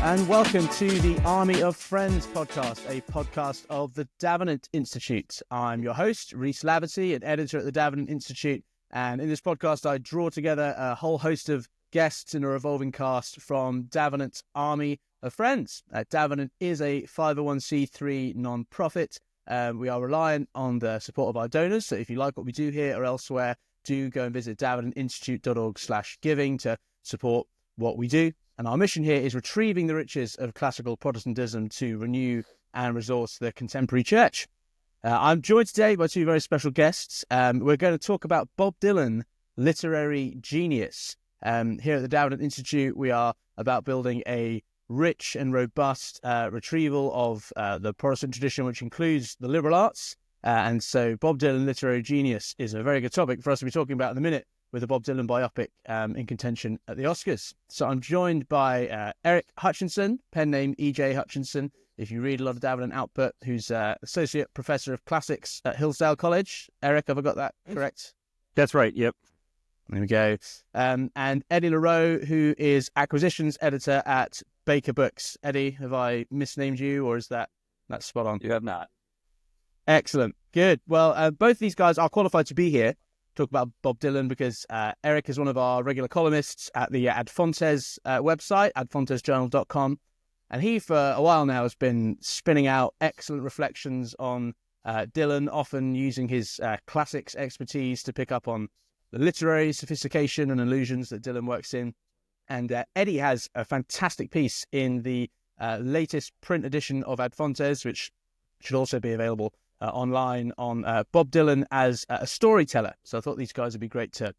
and welcome to the Army of Friends podcast, a podcast of the Davenant Institute. I'm your host, Rhys Laverty, an editor at the Davenant Institute, and in this podcast I draw together a whole host of guests in a revolving cast from Davenant's Army of Friends. Davenant is a 501c3 non-profit. We are reliant on the support of our donors, so if you like what we do here or elsewhere, do go and visit davenantinstitute.org/giving to support what we do. And our mission here is retrieving the riches of classical Protestantism to renew and resource the contemporary church. I'm joined today by two very special guests. We're going to talk about Bob Dylan, literary genius. Here at the Davenant Institute, we are about building a rich and robust retrieval of the Protestant tradition, which includes the liberal arts. And so Bob Dylan, literary genius, is a very good topic for us to be talking about in a minute, with a Bob Dylan biopic in contention at the Oscars. So I'm joined by Eric Hutchinson, pen name E.J. Hutchinson, if you read a lot of Davenant output, who's Associate Professor of Classics at Hillsdale College. Eric, have I got that correct? That's right, yep. There we go. And Eddie LaRow, who is Acquisitions Editor at Baker Books. Eddie, have I misnamed you, or is that's spot on? You have not. Excellent. Good. Well, both these guys are qualified to be here, talk about Bob Dylan, because Eric is one of our regular columnists at the Ad Fontes website, adfontesjournal.com. And he, for a while now, has been spinning out excellent reflections on Dylan, often using his classics expertise to pick up on the literary sophistication and allusions that Dylan works in. And Eddie has a fantastic piece in the latest print edition of Ad Fontes, which should also be available online, on Bob Dylan as a storyteller. So I thought these guys would be great to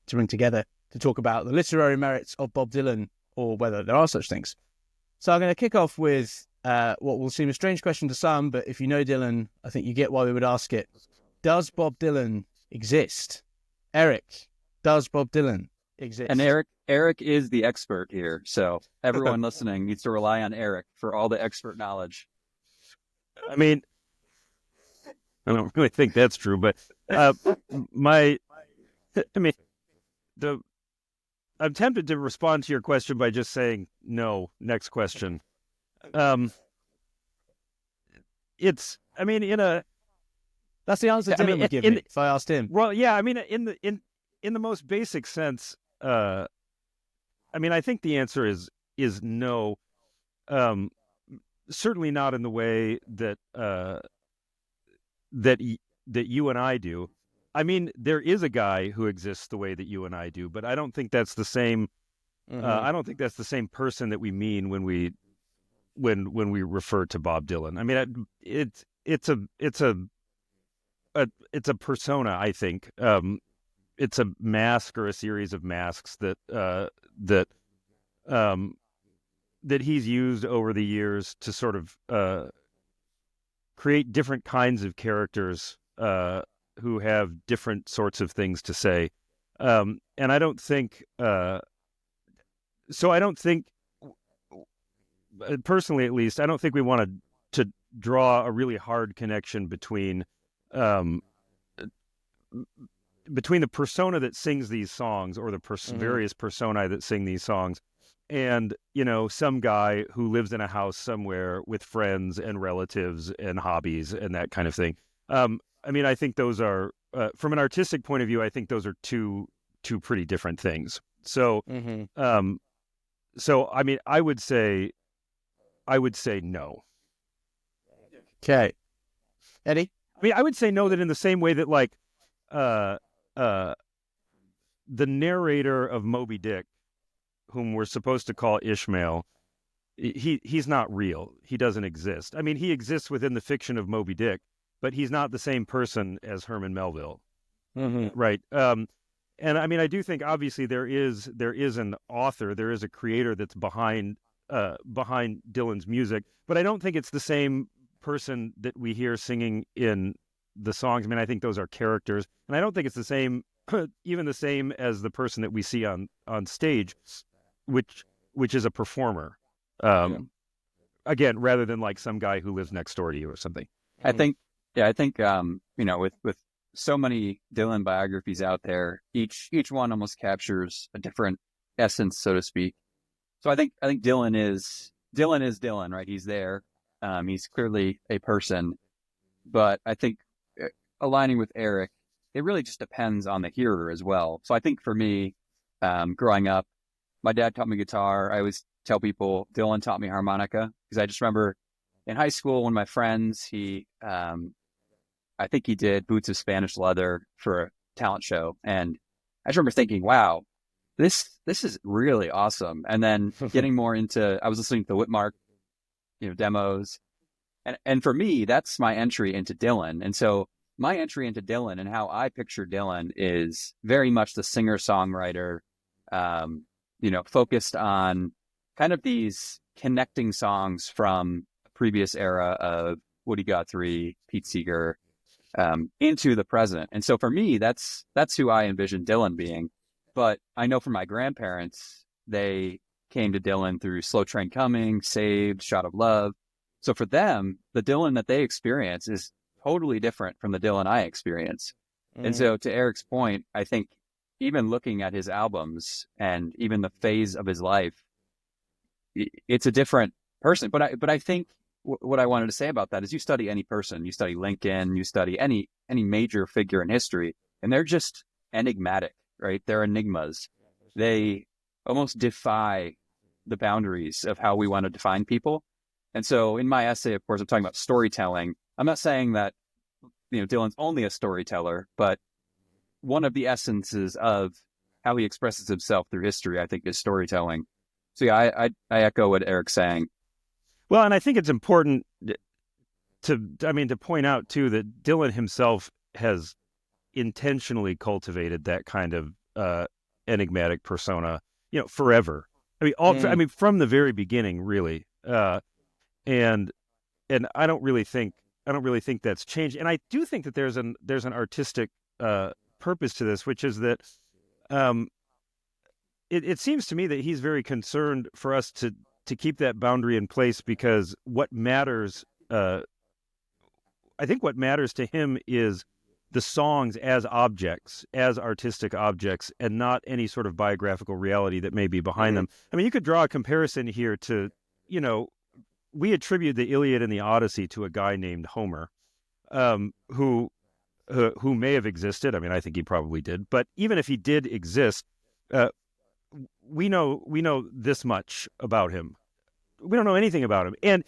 bring together to talk about the literary merits of Bob Dylan, or whether there are such things. So I'm going to kick off with what will seem a strange question to some, but if you know Dylan, I think you get why we would ask it. Does Bob Dylan exist? Eric, does Bob Dylan exist? And Eric is the expert here, so everyone listening needs to rely on Eric for all the expert knowledge. I mean, I don't really think that's true, but I'm tempted to respond to your question by just saying no. Next question. That's the answer Dylan would give me if I asked him. Well, yeah, I mean, in the most basic sense, I think the answer is no. Certainly not in the way that that you and I do. I mean, there is a guy who exists the way that you and I do, but I don't think that's the same. I don't think that's the same person that we mean when we refer to Bob Dylan. I mean, it's a persona. I think it's a mask, or a series of masks that he's used over the years to sort of create different kinds of characters who have different sorts of things to say. And I don't think, personally at least, I don't think we want to draw a really hard connection between the persona that sings these songs, or the various personae that sing these songs, and, some guy who lives in a house somewhere with friends and relatives and hobbies and that kind of thing. I think those are, from an artistic point of view, I think those are two pretty different things. So, I would say no. Okay. Eddie? I would say no, that in the same way that, like, the narrator of Moby Dick, whom we're supposed to call Ishmael, he's not real. He doesn't exist. I mean, he exists within the fiction of Moby Dick, but he's not the same person as Herman Melville. Right. And I do think, obviously, there is an author, there is a creator that's behind Dylan's music, but I don't think it's the same person that we hear singing in the songs. I think those are characters, and I don't think it's the same, even the same as the person that we see on stage, which is a performer. Again, rather than like some guy who lives next door to you or something. I think with so many Dylan biographies out there, each one almost captures a different essence, so to speak. So I think Dylan is Dylan is Dylan, right? He's there. He's clearly a person. But I think aligning with Eric, it really just depends on the hearer as well. So I think for me, growing up, my dad taught me guitar. I always tell people Dylan taught me harmonica because I just remember in high school, one of my friends, I think he did Boots of Spanish Leather for a talent show. And I just remember thinking, wow, this is really awesome. And then getting more into, I was listening to the Whitmark, demos. And for me, that's my entry into Dylan. And so my entry into Dylan and how I picture Dylan is very much the singer-songwriter, focused on kind of these connecting songs from a previous era of Woody Guthrie, Pete Seeger, into the present. And so for me, that's who I envision Dylan being. But I know from my grandparents, they came to Dylan through Slow Train Coming, Saved, Shot of Love. So for them, the Dylan that they experience is totally different from the Dylan I experience. And so to Eric's point, I think even looking at his albums and even the phase of his life, it's a different person. But I think what I wanted to say about that is you study any person, you study Lincoln, you study any major figure in history, and they're just enigmatic, right? They're enigmas. They almost defy the boundaries of how we want to define people. And so in my essay, of course, I'm talking about storytelling. I'm not saying that, Dylan's only a storyteller, but one of the essences of how he expresses himself through history, I think, is storytelling. So yeah, I echo what Eric's saying. Well, and I think it's important to point out too that Dylan himself has intentionally cultivated that kind of enigmatic persona, forever. I mean, from the very beginning, really. And I don't really think that's changed. And I do think that there's an artistic purpose to this, which is that it seems to me that he's very concerned for us to keep that boundary in place, because what matters, I think what matters to him is the songs as objects, as artistic objects, and not any sort of biographical reality that may be behind them. I mean, you could draw a comparison here to, we attribute the Iliad and the Odyssey to a guy named Homer, who may have existed. I mean, I think he probably did. But even if he did exist, we know this much about him. We don't know anything about him,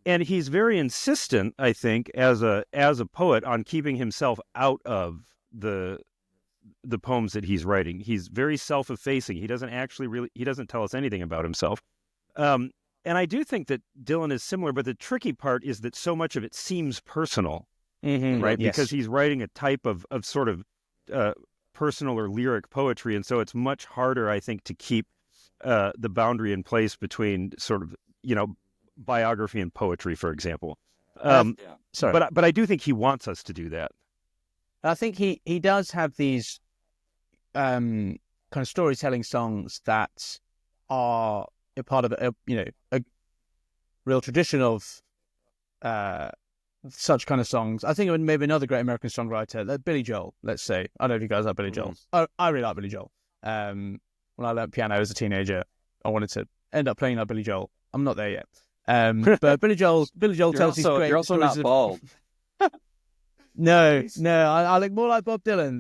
and he's very insistent, I think, as a poet, on keeping himself out of the poems that he's writing. He's very self-effacing. He doesn't tell us anything about himself. And I do think that Dylan is similar, but the tricky part is that so much of it seems personal, right? Yes. Because he's writing a type of sort of personal or lyric poetry, and so it's much harder, I think, to keep the boundary in place between sort of, biography and poetry, for example. Sorry. But I do think he wants us to do that. I think he does have these kind of storytelling songs that are a part of a real tradition of such kind of songs. I think it would maybe another great American songwriter, like Billy Joel, let's say. I don't know if you guys like Billy Joel. I really like Billy Joel. When I learned piano as a teenager, I wanted to end up playing like Billy Joel. I'm not there yet. But Billy Joel tells these great You're also stories not bald. No, I look more like Bob Dylan.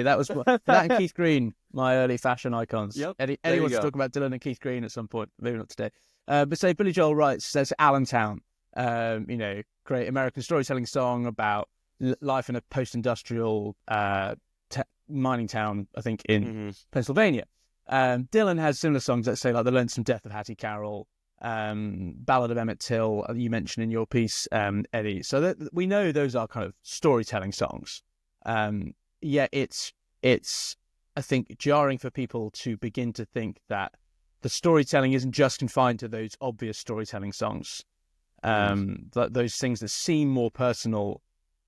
That was that and Keith Green, my early fashion icons. Yep, Eddie wants to talk about Dylan and Keith Green at some point, maybe not today. But say Billy Joel says Allentown, great American storytelling song about life in a post-industrial mining town, I think, in Pennsylvania. Dylan has similar songs that say like The Lonesome Death of Hattie Carroll, Ballad of Emmett Till, you mentioned in your piece, Eddie. So that we know those are kind of storytelling songs. Yet it's I think jarring for people to begin to think that the storytelling isn't just confined to those obvious storytelling songs. That those things that seem more personal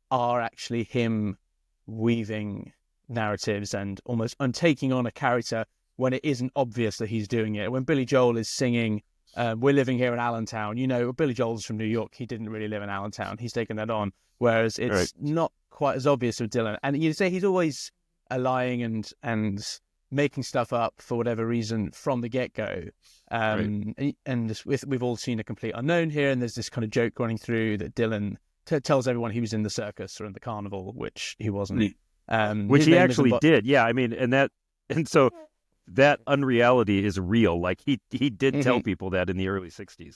are actually him weaving narratives and almost taking on a character when it isn't obvious that he's doing it. When Billy Joel is singing, we're living here in Allentown, Billy Joel's from New York. He didn't really live in Allentown. He's taken that on. Whereas it's not quite as obvious with Dylan. And you say he's always lying and making stuff up for whatever reason from the get-go. And this, we've all seen a complete unknown here, and there's this kind of joke running through that Dylan tells everyone he was in the circus or in the carnival, which he wasn't. Which he actually did. Yeah, I mean, and so that unreality is real. Like he did tell people that in the early 60s.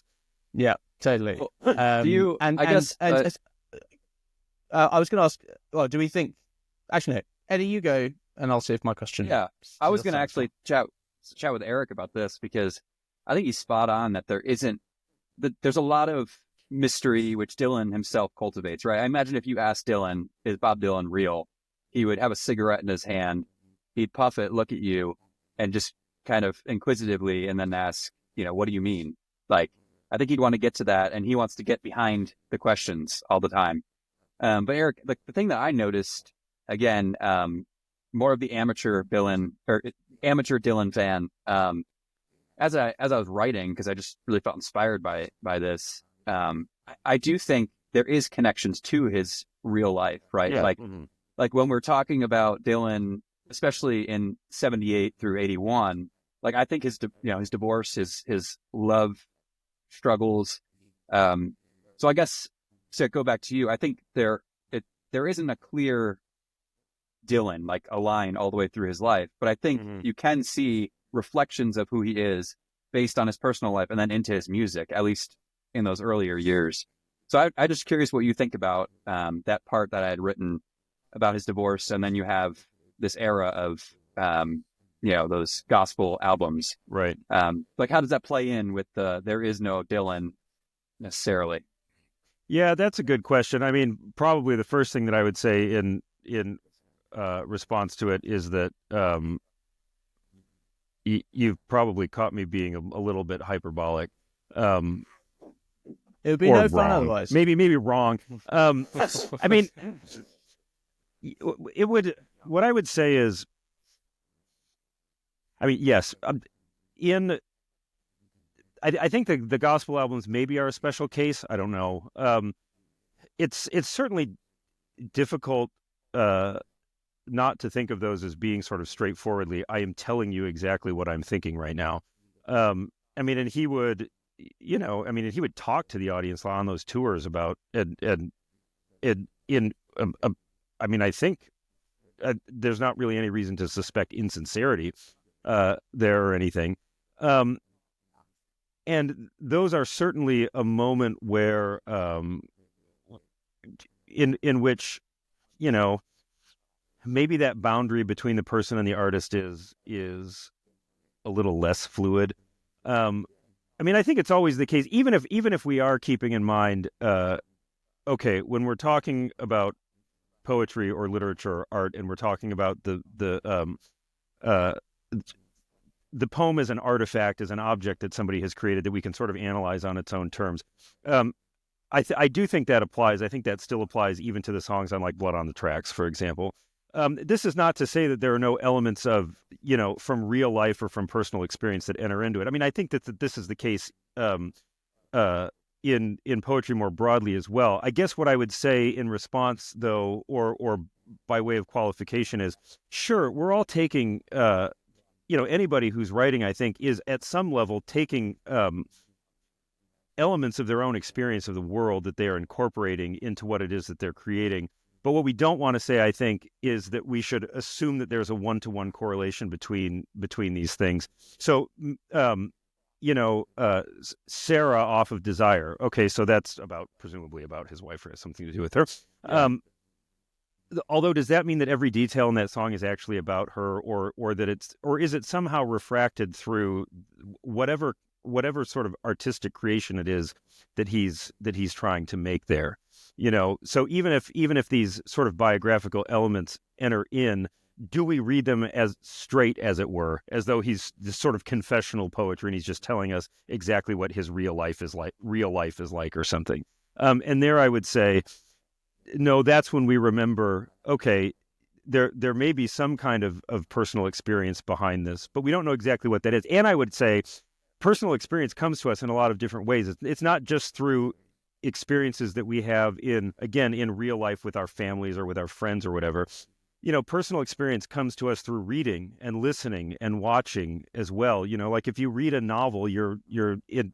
Yeah, totally. Do you, I was going to ask, well, do we think, actually, no, Eddie, you go, and I'll see if my question. Yeah, I was going to actually chat with Eric about this, because I think he's spot on that there's a lot of mystery which Dylan himself cultivates, right? I imagine if you asked Dylan, is Bob Dylan real? He would have a cigarette in his hand, he'd puff it, look at you, and just kind of inquisitively, and then ask, what do you mean? Like, I think he'd want to get to that, and he wants to get behind the questions all the time. But Eric, the thing that I noticed, again, more of the amateur Dylan fan, as I was writing, because I just really felt inspired by this, I do think there is connections to his real life, right? Yeah. Like when we're talking about Dylan, especially in 78 through 81, like I think his divorce, his love struggles. So I guess to go back to you, I think there isn't a clear Dylan, like a line all the way through his life, but I think you can see reflections of who he is based on his personal life and then into his music, at least in those earlier years. So I'm just curious what you think about that part that I had written about his divorce, and then you have this era of those gospel albums, right? Like how does that play in with there is no Dylan necessarily? Yeah, that's a good question. I mean, probably the first thing that I would say in response to it is that you've probably caught me being a little bit hyperbolic. It would be no fun otherwise. Maybe wrong. I mean, it would. What I would say is, I mean, yes. I think the gospel albums maybe are a special case. I don't know. It's certainly difficult not to think of those as being sort of straightforwardly, I am telling you exactly what I'm thinking right now. I mean, and he would, he would talk to the audience on those tours about, I mean, I think there's not really any reason to suspect insincerity there or anything. And those are certainly a moment where, in which, maybe that boundary between the person and the artist is a little less fluid. I mean, I think it's always the case, even if we are keeping in mind, okay, when we're talking about poetry or literature or art, and we're talking about the poem as an artifact, as an object that somebody has created that we can sort of analyze on its own terms. I do think that applies. I think that still applies even to the songs on like Blood on the Tracks, for example. This is not to say that there are no elements of, from real life or from personal experience that enter into it. I mean, I think that this is the case in poetry more broadly as well. I guess what I would say in response, though, or by way of qualification is, sure, we're all taking, anybody who's writing, I think, is at some level taking elements of their own experience of the world that they are incorporating into what it is that they're creating. But what we don't want to say, I think, is that we should assume that there's a one-to-one correlation between these things. So, Sarah off of Desire. Okay, so that's presumably about his wife, or has something to do with her. Yeah. Although, does that mean that every detail in that song is actually about her, or is it somehow refracted through whatever sort of artistic creation it is that he's trying to make there? So even if these sort of biographical elements enter in, do we read them as straight, as it were, as though he's this sort of confessional poetry and he's just telling us exactly what his real life is like or something? And there I would say, no, that's when we remember, okay, there may be some kind of personal experience behind this, but we don't know exactly what that is. And I would say personal experience comes to us in a lot of different ways. It's not just through experiences that we have in real life with our families or with our friends or whatever. personal experience comes to us through reading and listening and watching as well. Like if you read a novel, you're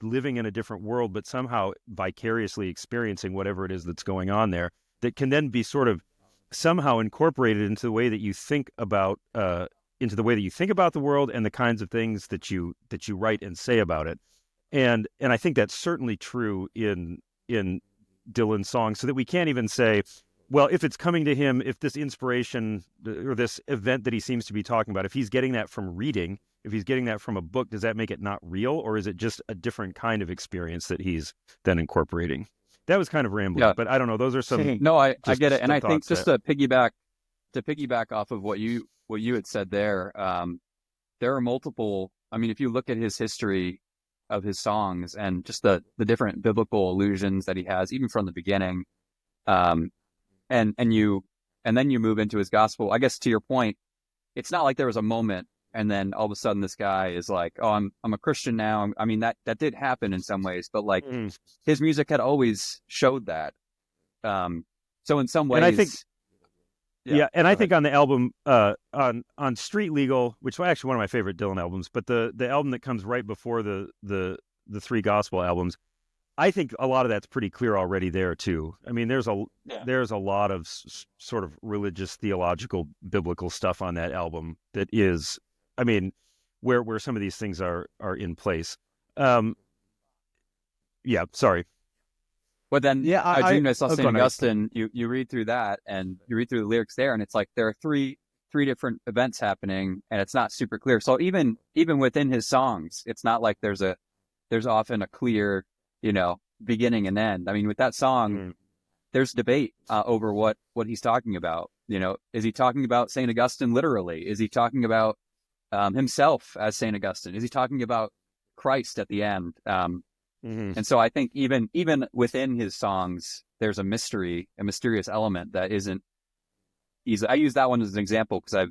living in a different world, but somehow vicariously experiencing whatever it is that's going on there, that can then be sort of somehow incorporated into the way that you think about the world and the kinds of things that you write and say about it. And I think that's certainly true in Dylan's songs, so that we can't even say, well, if it's coming to him, if this inspiration or this event that he seems to be talking about, if he's getting that from reading, if he's getting that from a book, does that make it not real? Or is it just a different kind of experience that he's then incorporating? That was kind of rambling, but I don't know. Those are some. No, I get it. And I think just to piggyback off of what you had said there are multiple, I mean, if you look at his history of his songs and just the different biblical allusions that he has, even from the beginning, and then you move into his gospel. I guess to your point, it's not like there was a moment and then all of a sudden this guy is like, oh, I'm a Christian now. I mean, that did happen in some ways, but like his music had always showed that. So in some ways, and I think, I think on the album, on Street Legal, which was actually one of my favorite Dylan albums, but the album that comes right before the three gospel albums, I think a lot of that's pretty clear already there too. I mean, there's a lot of sort of religious, theological, biblical stuff on that album that is, I mean, where some of these things are in place. Sorry. But then, I Dreamed I Saw St. Augustine. You read through that and you read through the lyrics there, and it's like there are three different events happening, and it's not super clear. So even within his songs, it's not like there's often a clear, beginning and end. I mean, with that song, there's debate over what he's talking about. Is he talking about St. Augustine literally? Is he talking about himself as St. Augustine? Is he talking about Christ at the end? And so I think even within his songs, there's a mysterious element that isn't easy. I use that one as an example because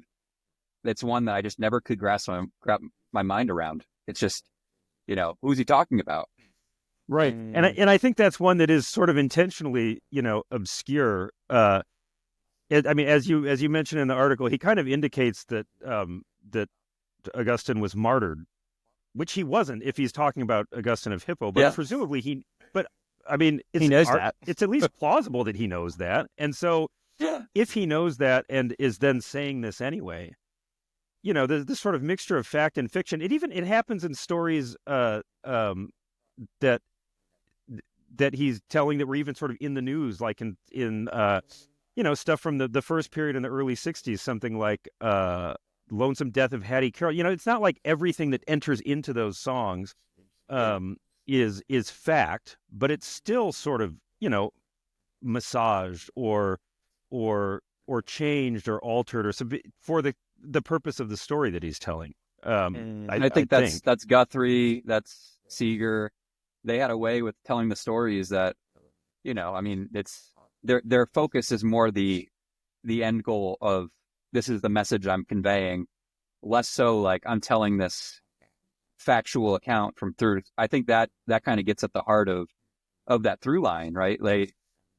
it's one that I just never could grasp my mind around. It's just, who's he talking about? Right. And I think that's one that is sort of intentionally, obscure. I mean, as you mentioned in the article, he kind of indicates that that Augustine was martyred, which he wasn't if he's talking about Augustine of Hippo, but presumably he knows that. It's at least plausible that he knows that. And so if he knows that and is then saying this anyway, this sort of mixture of fact and fiction, it happens in stories that he's telling that were even sort of in the news, like in stuff from the first period in the early 60s, something like Lonesome Death of Hattie Carroll. It's not like everything that enters into those songs is fact, but it's still sort of, massaged or changed or altered or for the purpose of the story that he's telling. I think that's Guthrie, that's Seeger. They had a way with telling the stories that, it's their focus is more the end goal of, this is the message I'm conveying, less so like I'm telling this factual account from through. I think that kind of gets at the heart of that through line, right?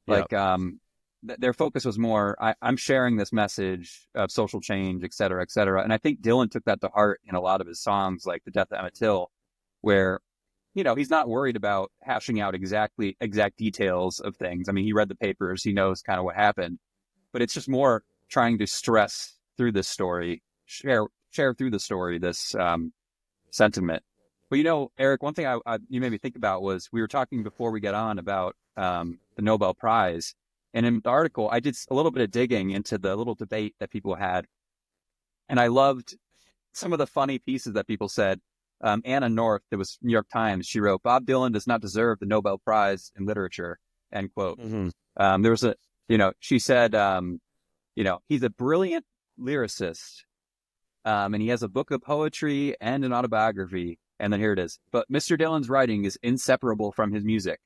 Their focus was more, I'm sharing this message of social change, et cetera, et cetera. And I think Dylan took that to heart in a lot of his songs, like The Death of Emmett Till, where, he's not worried about hashing out exact details of things. I mean, he read the papers, he knows kind of what happened, but it's just more trying to stress through this story, share through the story, this sentiment. But Eric, one thing you made me think about was, we were talking before we get on about the Nobel Prize. And in the article, I did a little bit of digging into the little debate that people had. And I loved some of the funny pieces that people said. Anna North, it was New York Times, she wrote, "Bob Dylan does not deserve the Nobel Prize in Literature," end quote. There was she said, he's a brilliant lyricist, and he has a book of poetry and an autobiography. And then here it is. But Mr. Dylan's writing is inseparable from his music.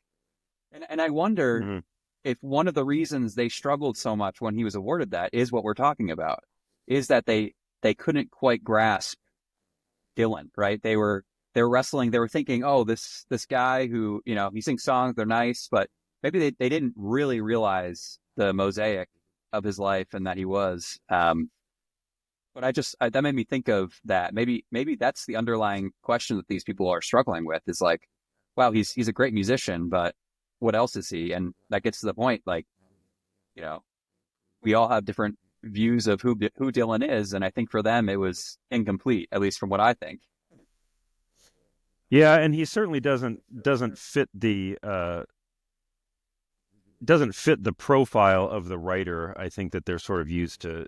And I wonder if one of the reasons they struggled so much when he was awarded that is what we're talking about, is that they couldn't quite grasp Dylan, right? They were wrestling. They were thinking, oh, this guy who, he sings songs, they're nice, but maybe they didn't really realize the mosaic of his life and that he was. But that made me think of that. Maybe that's the underlying question that these people are struggling with is like, wow, he's a great musician, but what else is he? And that gets to the point, like, you know, we all have different views of who Dylan is, and I think for them it was incomplete, at least from what I think. Yeah, and he certainly doesn't fit the profile of the writer, I think, that they're sort of used to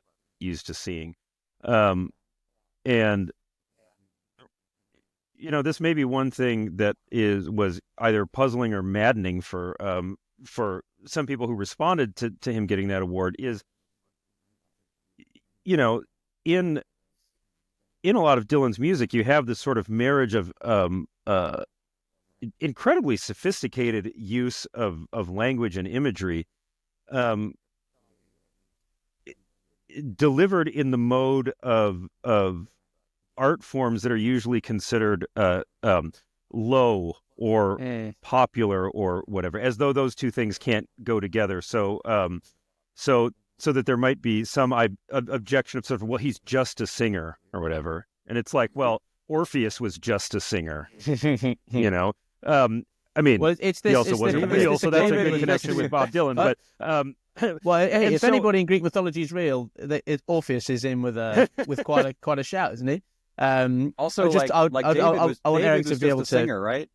seeing. And you know, this may be one thing that was either puzzling or maddening for some people who responded to him getting that award is, you know, in a lot of Dylan's music, you have this sort of marriage of incredibly sophisticated use of language and imagery, delivered in the mode of art forms that are usually considered low or popular or whatever, as though those two things can't go together. So that there might be some objection of sort of, well, he's just a singer or whatever. And it's like, well, Orpheus was just a singer, you know? I mean, well, he also wasn't real, so that's a good connection with Bob Dylan. But well, hey, if anybody in Greek mythology is real, Orpheus is in with quite a shout, isn't he? Also, I want Eric to be able to singer, right?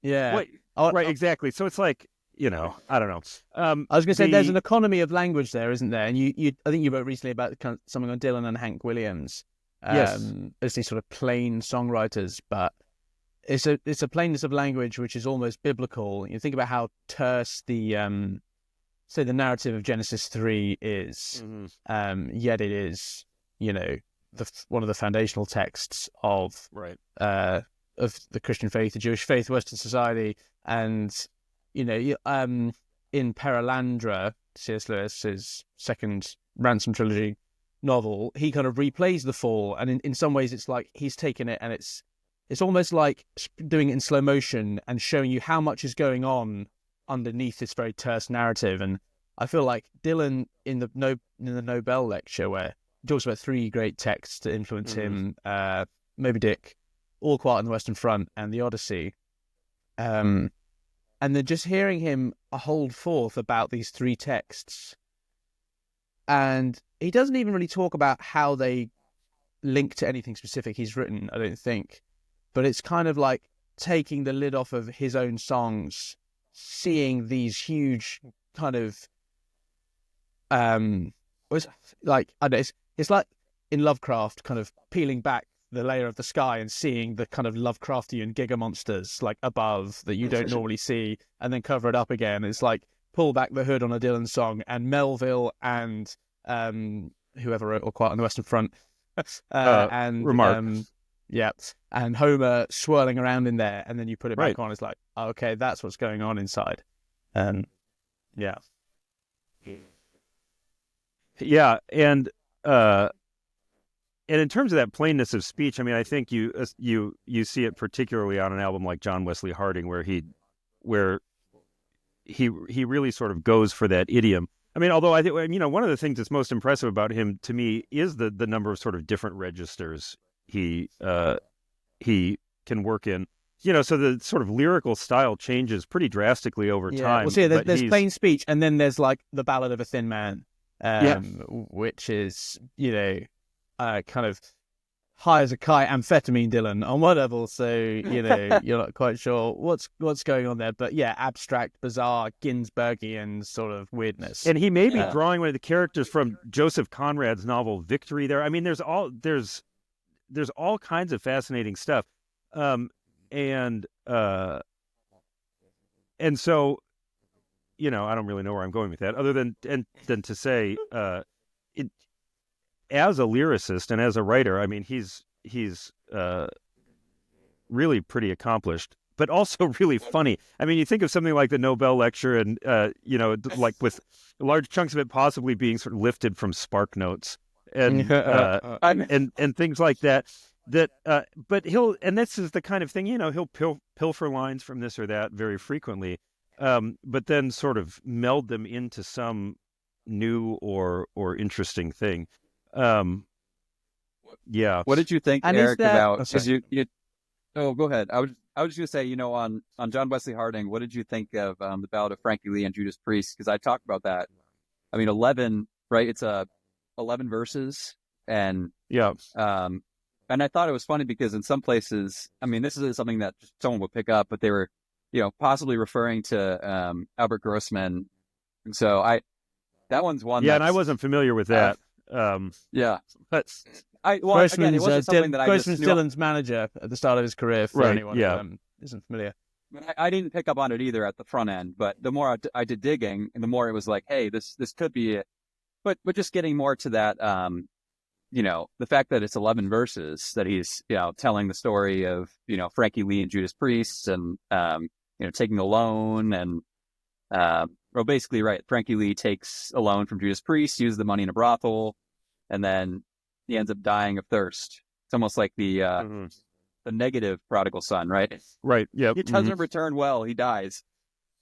Yeah, wait, right, exactly. So it's like, you know, I don't know. I was going to say there's an economy of language there, isn't there? And I think you wrote recently about something on Dylan and Hank Williams. Yes, as these sort of plain songwriters, but it's a plainness of language which is almost biblical. You think about how terse the say the narrative of Genesis 3 is, yet it is, you know, one of the foundational texts of the Christian faith, the Jewish faith, Western society, and you know, in Perelandra, C.S. Lewis's second Ransom trilogy novel, he kind of replays the fall, and in some ways it's like he's taken it and it's almost like doing it in slow motion and showing you how much is going on underneath this very terse narrative. And I feel like Dylan in the Nobel lecture, where he talks about three great texts to influence him, Moby Dick, All Quiet on the Western Front, and the Odyssey, and then just hearing him hold forth about these three texts, and he doesn't even really talk about how they link to anything specific he's written, I don't think. But it's kind of like taking the lid off of his own songs, seeing these huge kind of, it's like, I don't know, it's like in Lovecraft, kind of peeling back the layer of the sky and seeing the kind of Lovecraftian giga monsters like above that you don't normally see, and then cover it up again. It's like pull back the hood on a Dylan song, and Melville and whoever wrote All Quiet on the Western Front, and Remark. And Homer swirling around in there, and then you put it back on. It's like, oh, okay, that's what's going on inside. And and in terms of that plainness of speech, I mean, I think you see it particularly on an album like John Wesley Harding, where he really sort of goes for that idiom. I mean, although I think, you know, one of the things that's most impressive about him to me is the number of sort of different registers he can work in. You know, so the sort of lyrical style changes pretty drastically over time. Well, see, there's plain speech, and then there's like the Ballad of a Thin Man, which is, you know, kind of high as a kite amphetamine Dylan on one level, so you know you're not quite sure what's going on there, but yeah, abstract, bizarre, Ginsbergian sort of weirdness. And he may be drawing one of the characters from Joseph Conrad's novel Victory there. I mean, there's all kinds of fascinating stuff, and so, you know, I don't really know where I'm going with that, other than to say, as a lyricist and as a writer, I mean, he's really pretty accomplished, but also really funny. I mean, you think of something like the Nobel lecture, and you know, like with large chunks of it possibly being sort of lifted from Spark Notes and things like that. But this is the kind of thing, you know, he'll pilfer lines from this or that very frequently, but then sort of meld them into some new or interesting thing. Yeah. What did you think, And Eric, is there... about? Oh, Because sorry. Oh, go ahead. I was just gonna say, on John Wesley Harding, what did you think of the Ballad of Frankie Lee and Judas Priest? Because I talked about that. I mean, 11, right? It's 11 verses, and Yeah. and I thought it was funny because in some places, I mean, this is something that just someone would pick up, but they were, possibly referring to Albert Grossman, and so that one's one. Yeah, and I wasn't familiar with that. Yeah, But again, it wasn't something that I just Grossman's knew. Dylan's manager at the start of his career, for Right, anyone yeah. who isn't familiar. I didn't pick up on it either at the front end, but the more I did digging, and the more it was like, hey, this could be it. But just getting more to that, the fact that it's 11 verses, that he's, telling the story of, Frankie Lee and Judas Priest, and, taking a loan, and, well, basically, right, Frankie Lee takes a loan from Judas Priest, uses the money in a brothel, and then he ends up dying of thirst. It's almost like the negative prodigal son, right? right. Yeah. It doesn't return well. He dies.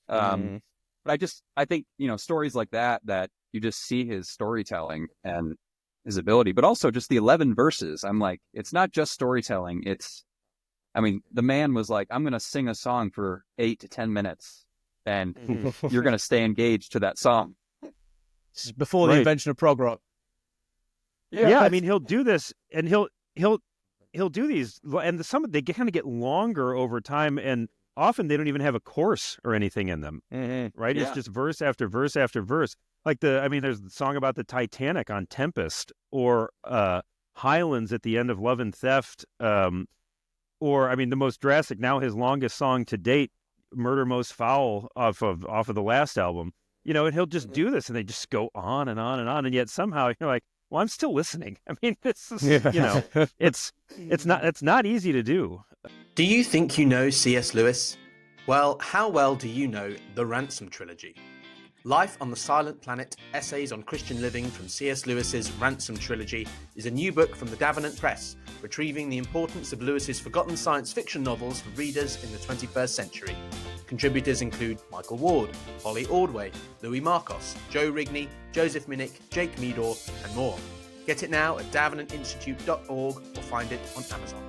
But I think, stories like that you just see his storytelling and his ability, but also just the 11 verses. I'm like, it's not just storytelling. The man was like, I'm going to sing a song for 8 to 10 minutes, and you're going to stay engaged to that song. This is before the invention of prog rock. Yeah. I mean, he'll do this, and he'll do these, and they kind of get longer over time, and often they don't even have a chorus or anything in them, right? Yeah. It's just verse after verse after verse. Like there's the song about the Titanic on Tempest, or Highlands at the end of Love and Theft, or the most drastic, now his longest song to date, Murder Most Foul, off of the last album. And he'll just do this, and they just go on and on and on, and yet somehow you're like, well, I'm still listening. I mean, this is, it's not easy to do. Do you think you know C.S. Lewis? Well, how well do you know the Ransom Trilogy? Life on the Silent Planet, Essays on Christian Living from C.S. Lewis's Ransom Trilogy is a new book from the Davenant Press, retrieving the importance of Lewis's forgotten science fiction novels for readers in the 21st century. Contributors include Michael Ward, Holly Ordway, Louis Marcos, Joe Rigney, Joseph Minnick, Jake Meador, and more. Get it now at davenantinstitute.org or find it on Amazon.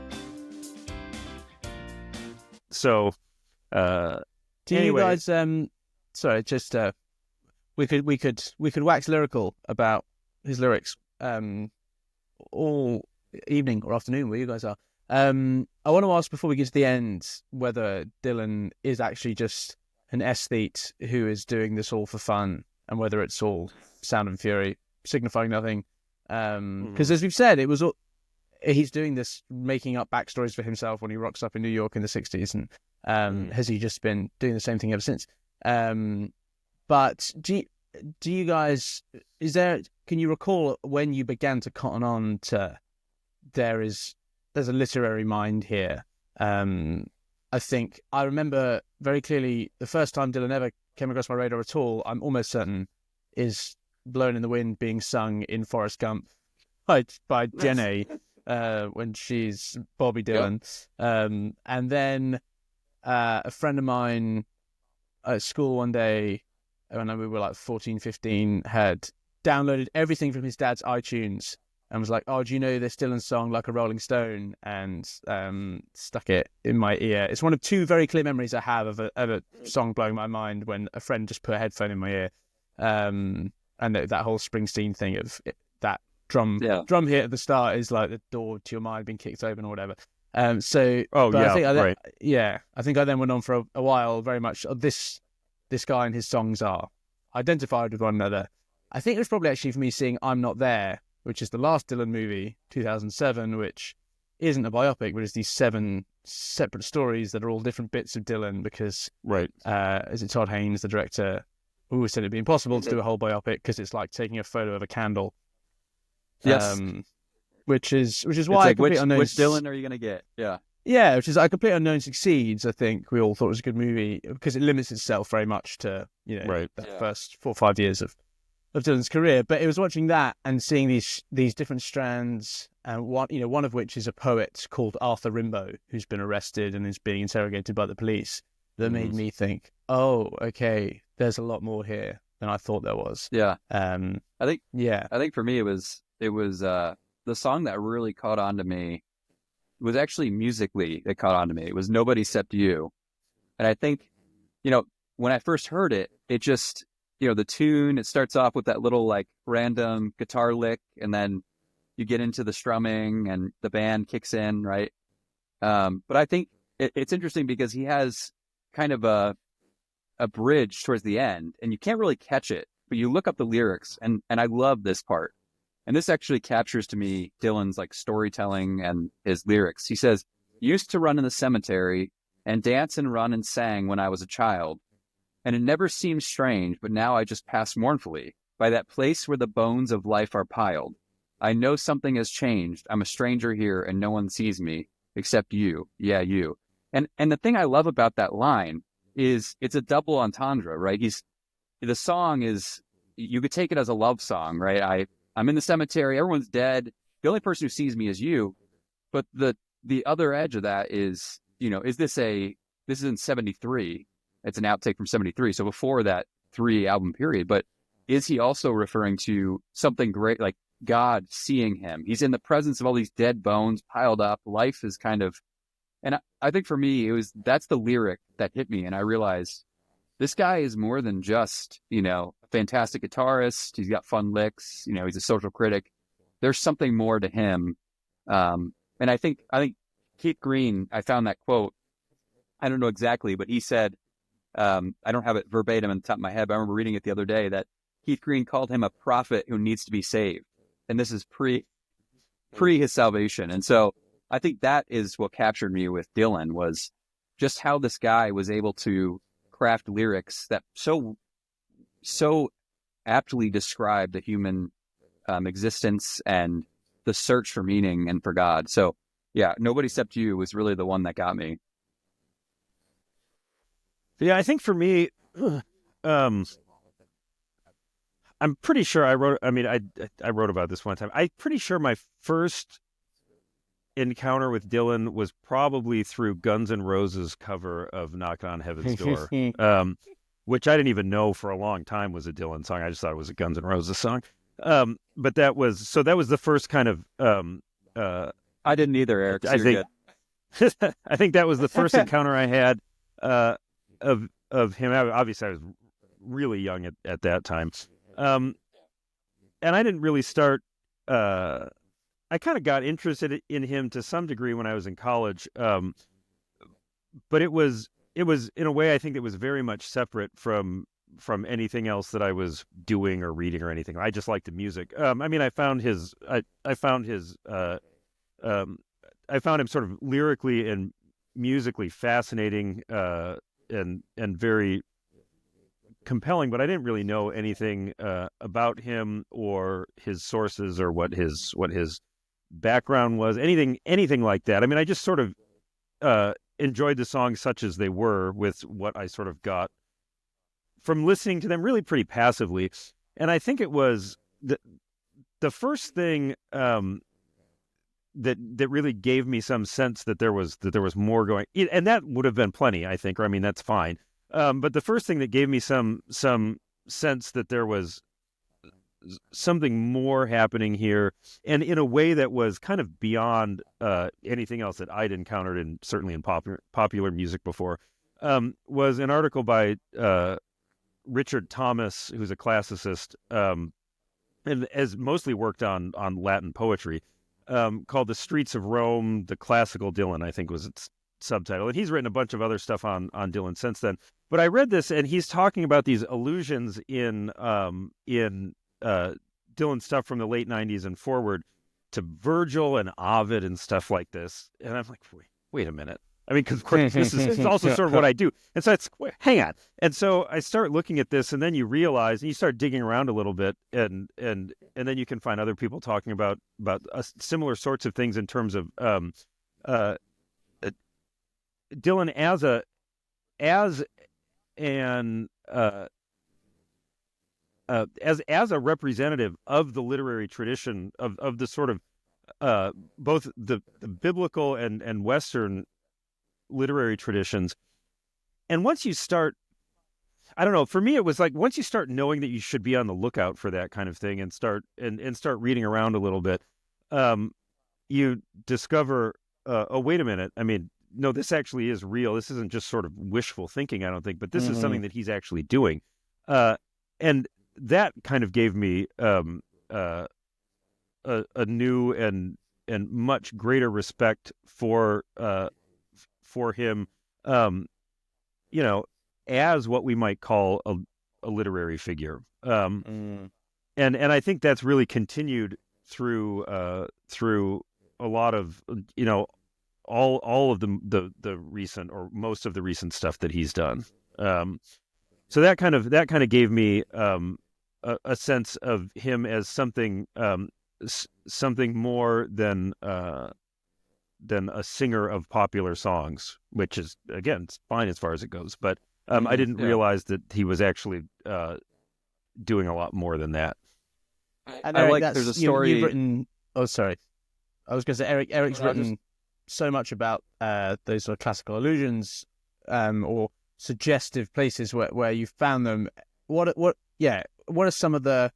So, Do anyway. you guys? Sorry, just we could wax lyrical about his lyrics all evening or afternoon where you guys are. I want to ask before we get to the end whether Dylan is actually just an aesthete who is doing this all for fun, and whether it's all sound and fury, signifying nothing. Because as we've said, he's doing this, making up backstories for himself when he rocks up in New York in the 60s, and has he just been doing the same thing ever since? But do you guys, can you recall when you began to cotton on to there's a literary mind here? I think I remember very clearly the first time Dylan ever came across my radar at all, I'm almost certain, is Blowing in the Wind being sung in Forrest Gump by Jenny when she's Bobby Dylan. Yep. And then a friend of mine at school one day, when we were like 14, 15, had downloaded everything from his dad's iTunes and was like, oh, do you know this Dylan song, Like a Rolling Stone? And stuck it in my ear. It's one of two very clear memories I have of a song blowing my mind, when a friend just put a headphone in my ear. And that whole Springsteen thing of that drum hit at the start is like the door to your mind being kicked open or whatever. I think I then went on for a while very much this guy and his songs are identified with one another. I think it was probably actually for me seeing I'm Not There, which is the last Dylan movie, 2007, which isn't a biopic, but it's these 7 separate stories that are all different bits of Dylan, because is it Todd Haynes, the director, who always said it'd be impossible to do a whole biopic because it's like taking a photo of a candle. Yes. Which is why it's like, I complete unknown. Which Dylan are you going to get? Yeah, which is A Complete Unknown succeeds. I think we all thought it was a good movie because it limits itself very much to the first 4 or 5 years of Dylan's career. But it was watching that and seeing these different strands, and one of which is a poet called Arthur Rimbaud, who's been arrested and is being interrogated by the police. That made me think, oh, okay, there's a lot more here than I thought there was. Yeah. I I think for me it was the song that really caught on to me was actually musically it caught on to me. It was Nobody Except You. And I think, when I first heard it, it just, the tune, it starts off with that little like random guitar lick, and then you get into the strumming and the band kicks in, right? But I think it's interesting because he has kind of a bridge towards the end, and you can't really catch it, but you look up the lyrics, and I love this part. And this actually captures to me Dylan's like storytelling and his lyrics. He says, "Used to run in the cemetery and dance and run and sang when I was a child. And it never seemed strange, but now I just pass mournfully by that place where the bones of life are piled. I know something has changed. I'm a stranger here and no one sees me except you. Yeah, you." And the thing I love about that line is it's a double entendre, right? The song is, you could take it as a love song, right? I'm in the cemetery, everyone's dead. The only person who sees me is you. But the other edge of that is, this is in 73. It's an outtake from 73. So before that 3 album period, but is he also referring to something great, like God seeing him? He's in the presence of all these dead bones piled up. Life is kind of, and I think for me, that's the lyric that hit me. And I realized this guy is more than just, a fantastic guitarist. He's got fun licks. He's a social critic. There's something more to him. And I think Keith Green, I found that quote. I don't know exactly, but he said, I don't have it verbatim on the top of my head, but I remember reading it the other day that Keith Green called him a prophet who needs to be saved. And this is pre his salvation. And so I think that is what captured me with Dylan, was just how this guy was able to craft lyrics that so aptly describe the human existence and the search for meaning and for God. So yeah, Nobody Except You was really the one that got me. Yeah, I think for me, I'm pretty sure I wrote about this one time. I'm pretty sure my first encounter with Dylan was probably through Guns N' Roses' cover of Knock on Heaven's Door, which I didn't even know for a long time was a Dylan song. I just thought it was a Guns N' Roses song. But that was the first kind of... I didn't either, Eric. So you're good. I think that was the first encounter I had of him. Obviously, I was really young at that time. And I didn't really start... I kind of got interested in him to some degree when I was in college. But it was in a way, I think it was very much separate from anything else that I was doing or reading or anything. I just liked the music. I found him sort of lyrically and musically fascinating, and very compelling, but I didn't really know anything about him or his sources or what his background was, anything like that. I just sort of enjoyed the songs such as they were, with what I sort of got from listening to them really pretty passively. And I think it was the first thing that really gave me some sense that there was more going, and that would have been plenty, I think, or that's fine. But the first thing that gave me some sense that there was something more happening here, and in a way that was kind of beyond anything else that I'd encountered, certainly in popular music before, was an article by Richard Thomas, who's a classicist, and has mostly worked on Latin poetry, called "The Streets of Rome: The Classical Dylan," I think was its subtitle. And he's written a bunch of other stuff on Dylan since then. But I read this, and he's talking about these allusions in Dylan stuff from the late 90s and forward to Virgil and Ovid and stuff like this. And I'm like, wait a minute. Because of course this is also sort of what I do. And so hang on. And so I start looking at this, and then you realize, and you start digging around a little bit, and then you can find other people talking about similar sorts of things in terms of Dylan as a representative of the literary tradition of the sort of both the biblical and Western literary traditions. And once you start I don't know. For me, it was like once you start knowing that you should be on the lookout for that kind of thing and start reading around a little bit, you discover, oh, wait a minute. I mean, no, this actually is real. This isn't just sort of wishful thinking, I don't think, but this is something that he's actually doing. And that kind of gave me a new and much greater respect for him, as what we might call a literary figure. And I think that's really continued through a lot of, all of the recent, or most of the recent stuff that he's done. So that kind of gave me a sense of him as something more than a singer of popular songs, which is, again, it's fine as far as it goes. But I didn't realize that he was actually doing a lot more than that. And I Eric, like there's a story. You've written. Oh, sorry. I was going to say Eric's written so much about those sort of classical allusions, or suggestive places where you found them. What are some of the,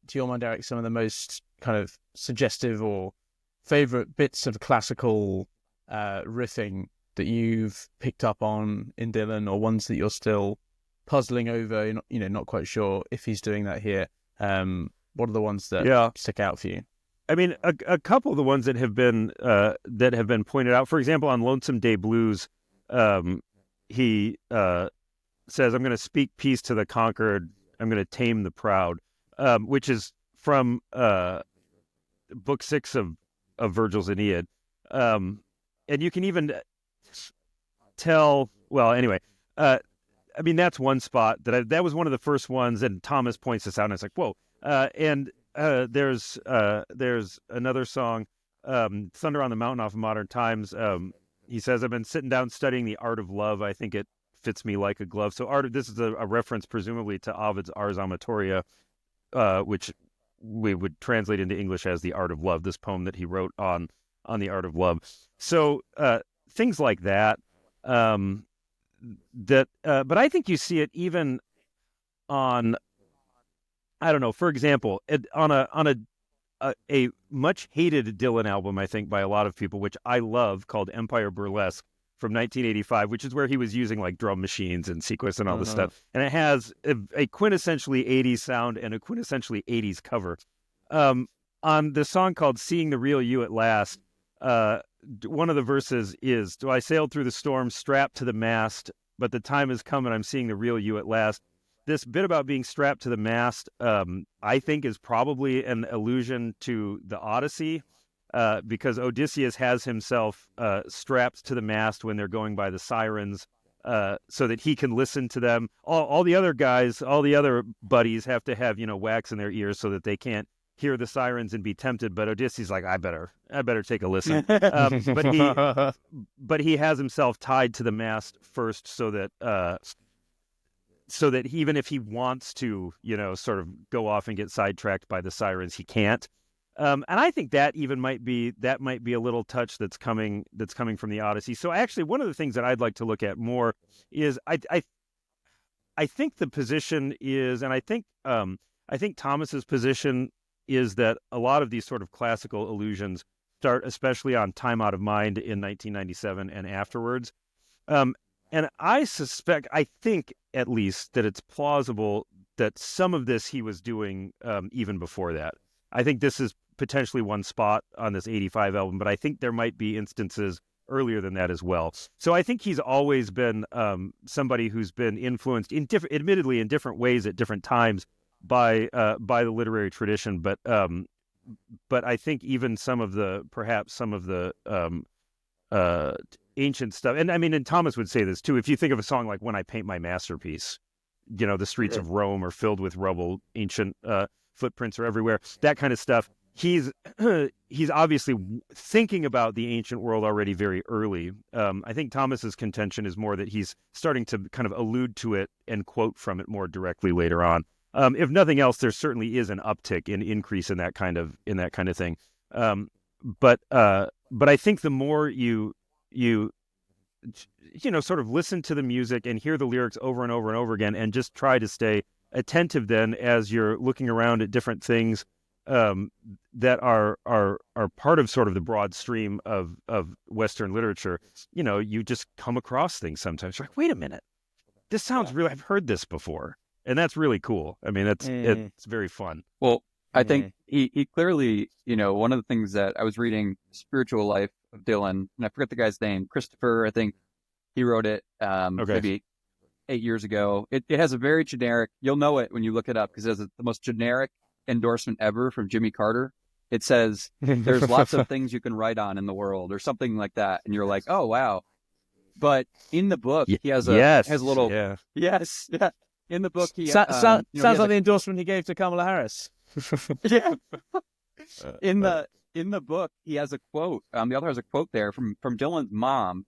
to your mind, Eric, some of the most kind of suggestive or favorite bits of classical riffing that you've picked up on in Dylan, or ones that you're still puzzling over, not quite sure if he's doing that here? What are the ones that stick out for you? I mean, a couple of the ones that have been pointed out. For example, on Lonesome Day Blues, he says, "I'm going to speak peace to the conquered. I'm going to tame the proud," which is from Book 6 of Virgil's Aeneid, and you can even tell. Well, anyway, I mean, that's one spot that was one of the first ones, and Thomas points this out, and it's like, whoa. And there's another song, "Thunder on the Mountain" off of Modern Times. He says, "I've been sitting down studying the art of love. I think it fits me like a glove." So this is a reference presumably to Ovid's Ars Amatoria, which we would translate into English as the art of love, this poem that he wrote on the art of love. So things like that, but I think you see it even on, I don't know, for example, on a much hated Dylan album, I think, by a lot of people, which I love, called Empire Burlesque from 1985, which is where he was using like drum machines and sequence and all this stuff. And it has a quintessentially 80s sound and a quintessentially 80s cover. On the song called "Seeing the Real You at Last," one of the verses is, "Do I sail through the storm strapped to the mast, but the time has come and I'm seeing the real you at last." This bit about being strapped to the mast, I think, is probably an allusion to the Odyssey, because Odysseus has himself strapped to the mast when they're going by the sirens, so that he can listen to them. All the other guys, all the other buddies have to have, wax in their ears so that they can't hear the sirens and be tempted. But Odysseus is like, I better take a listen. But he has himself tied to the mast first, so that even if he wants to, sort of go off and get sidetracked by the sirens, he can't. And I think that even might be a little touch that's coming from the Odyssey. So actually, one of the things that I'd like to look at more is I think the position is, and I think Thomas's position is, that a lot of these sort of classical allusions start especially on Time Out of Mind in 1997 and afterwards. And I think at least that it's plausible that some of this he was doing even before that. I think this is potentially one spot on this 85 album, but I think there might be instances earlier than that as well. So I think he's always been somebody who's been influenced, admittedly in different ways at different times, by the literary tradition. But I think even some of the ancient stuff, and I mean, and Thomas would say this too. If you think of a song like "When I Paint My Masterpiece," the streets of Rome are filled with rubble, ancient footprints are everywhere, that kind of stuff. He's obviously thinking about the ancient world already very early. I think Thomas's contention is more that he's starting to kind of allude to it and quote from it more directly later on. If nothing else, there certainly is an uptick, an increase in that kind of thing. But I think the more you sort of listen to the music and hear the lyrics over and over and over again, and just try to stay attentive then as you're looking around at different things that are part of sort of the broad stream of Western literature. You just come across things sometimes. You're like, wait a minute, this sounds really, I've heard this before. And that's really cool. I mean, it's very fun. Well, I think he clearly, one of the things that I was reading, Spiritual Life of Dylan, and I forget the guy's name, Christopher, I think he wrote it maybe 8 years ago. It has a very generic, you'll know it when you look it up, because it has the most generic endorsement ever from Jimmy Carter. It says, there's lots of things you can write on in the world, or something like that. And you're like, oh, wow. But in the book, he has a little, yes. In the book, he sounds like the endorsement he gave to Kamala Harris. Yeah. In the book, he has a quote. The author has a quote there from Dylan's mom,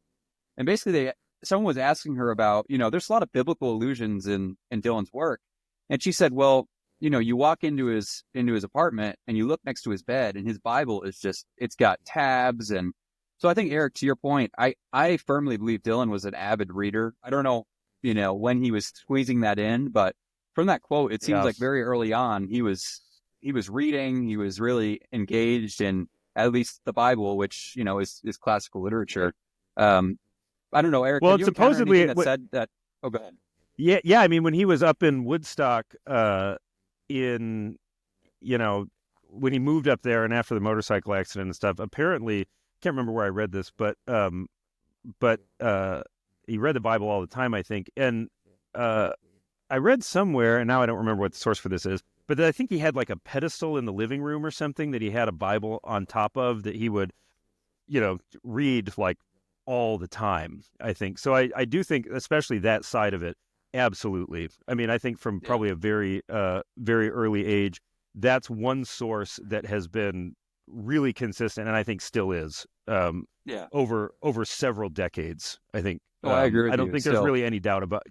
and basically, someone was asking her about, there's a lot of biblical allusions in Dylan's work, and she said, well, you walk into his apartment and you look next to his bed, and his Bible is it's got tabs. And so I think, Eric, to your point, I firmly believe Dylan was an avid reader. I don't know, when he was squeezing that in, but from that quote, it seems like very early on, he was reading, he was really engaged in at least the Bible, which, is classical literature. I don't know, Eric. Well, supposedly that said that. Oh, go ahead. Yeah. I mean, when he was up in Woodstock, when he moved up there and after the motorcycle accident and stuff, apparently, can't remember where I read this, but he read the Bible all the time, I think. And I read somewhere, and now I don't remember what the source for this is, but I think he had like a pedestal in the living room or something that he had a Bible on top of that he would, read like all the time, I think. So I do think, especially that side of it, absolutely. I mean, I think from probably a very, very early age, that's one source that has been really consistent, and I think still is, over several decades, I think. I agree with you. I don't think there's really any doubt about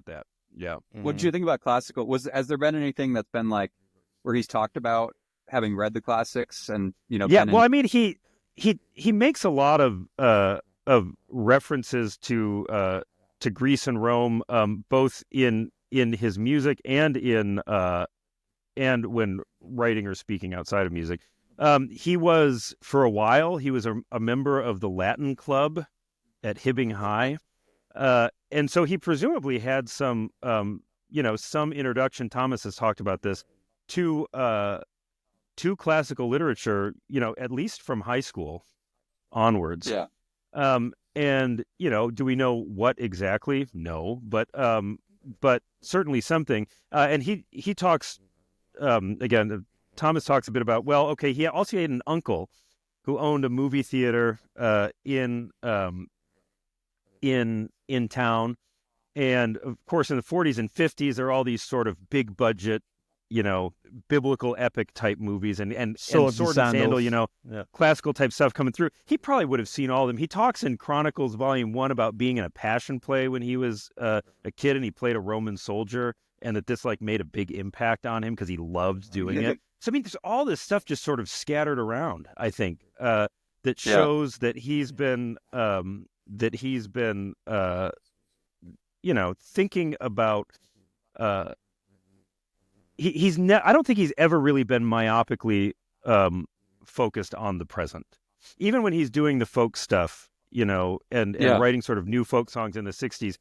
that. Yeah. What did you think about classical? Has there been anything that's been like where he's talked about having read the classics and well, I mean, he makes a lot of references to Greece and Rome, both in his music and and when writing or speaking outside of music. He was, for a while, a member of the Latin Club at Hibbing High. And so he presumably had some introduction, Thomas has talked about this, to classical literature, at least from high school onwards. Yeah. And, do we know what exactly? No, but certainly something. And he talks, again, Thomas talks a bit about, he also had an uncle who owned a movie theater in town. And of course, in the 40s and 50s, there are all these sort of big budget, biblical epic type movies and sword and sandal, classical type stuff coming through. He probably would have seen all of them. He talks in Chronicles Volume 1 about being in a passion play when he was a kid and he played a Roman soldier, and that this made a big impact on him because he loved doing it. So I mean, there's all this stuff just sort of scattered around, I think, that shows that he's been thinking about. I don't think he's ever really been myopically focused on the present. Even when he's doing the folk stuff, and writing sort of new folk songs in the 60s,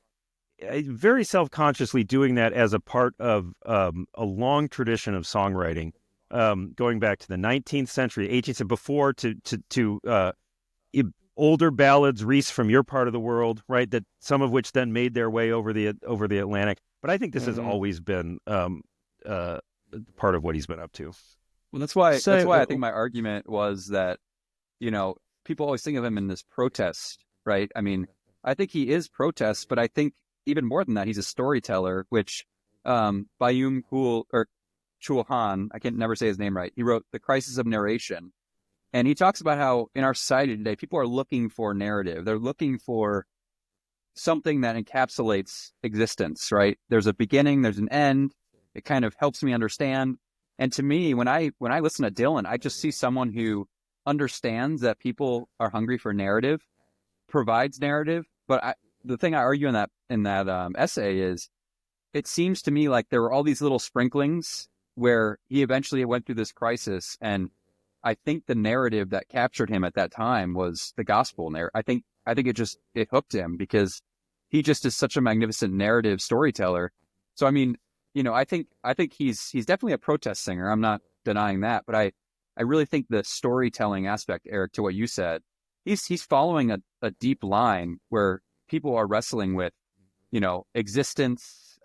very self-consciously doing that as a part of a long tradition of songwriting, going back to the 19th century, 18th century, before to older ballads, Rhys, from your part of the world, right? That some of which then made their way over the Atlantic. But I think this has always been part of what he's been up to. Well, that's why I think my argument was that, people always think of him in this protest, right? I mean, I think he is protest, but I think even more than that, he's a storyteller, which Byung-Chul Han, I can never say his name right. He wrote The Crisis of Narration. And he talks about how in our society today, people are looking for narrative. They're looking for something that encapsulates existence, right? There's a beginning, there's an end. It kind of helps me understand. And to me, when I listen to Dylan, I just see someone who understands that people are hungry for narrative, provides narrative, But the thing I argue in that essay is, it seems to me like there were all these little sprinklings where he eventually went through this crisis, and I think the narrative that captured him at that time was the gospel narrative. I think it hooked him because he just is such a magnificent narrative storyteller. So I mean, I think he's definitely a protest singer. I'm not denying that, but I really think the storytelling aspect, Eric, to what you said, he's following a deep line where people are wrestling with, existence,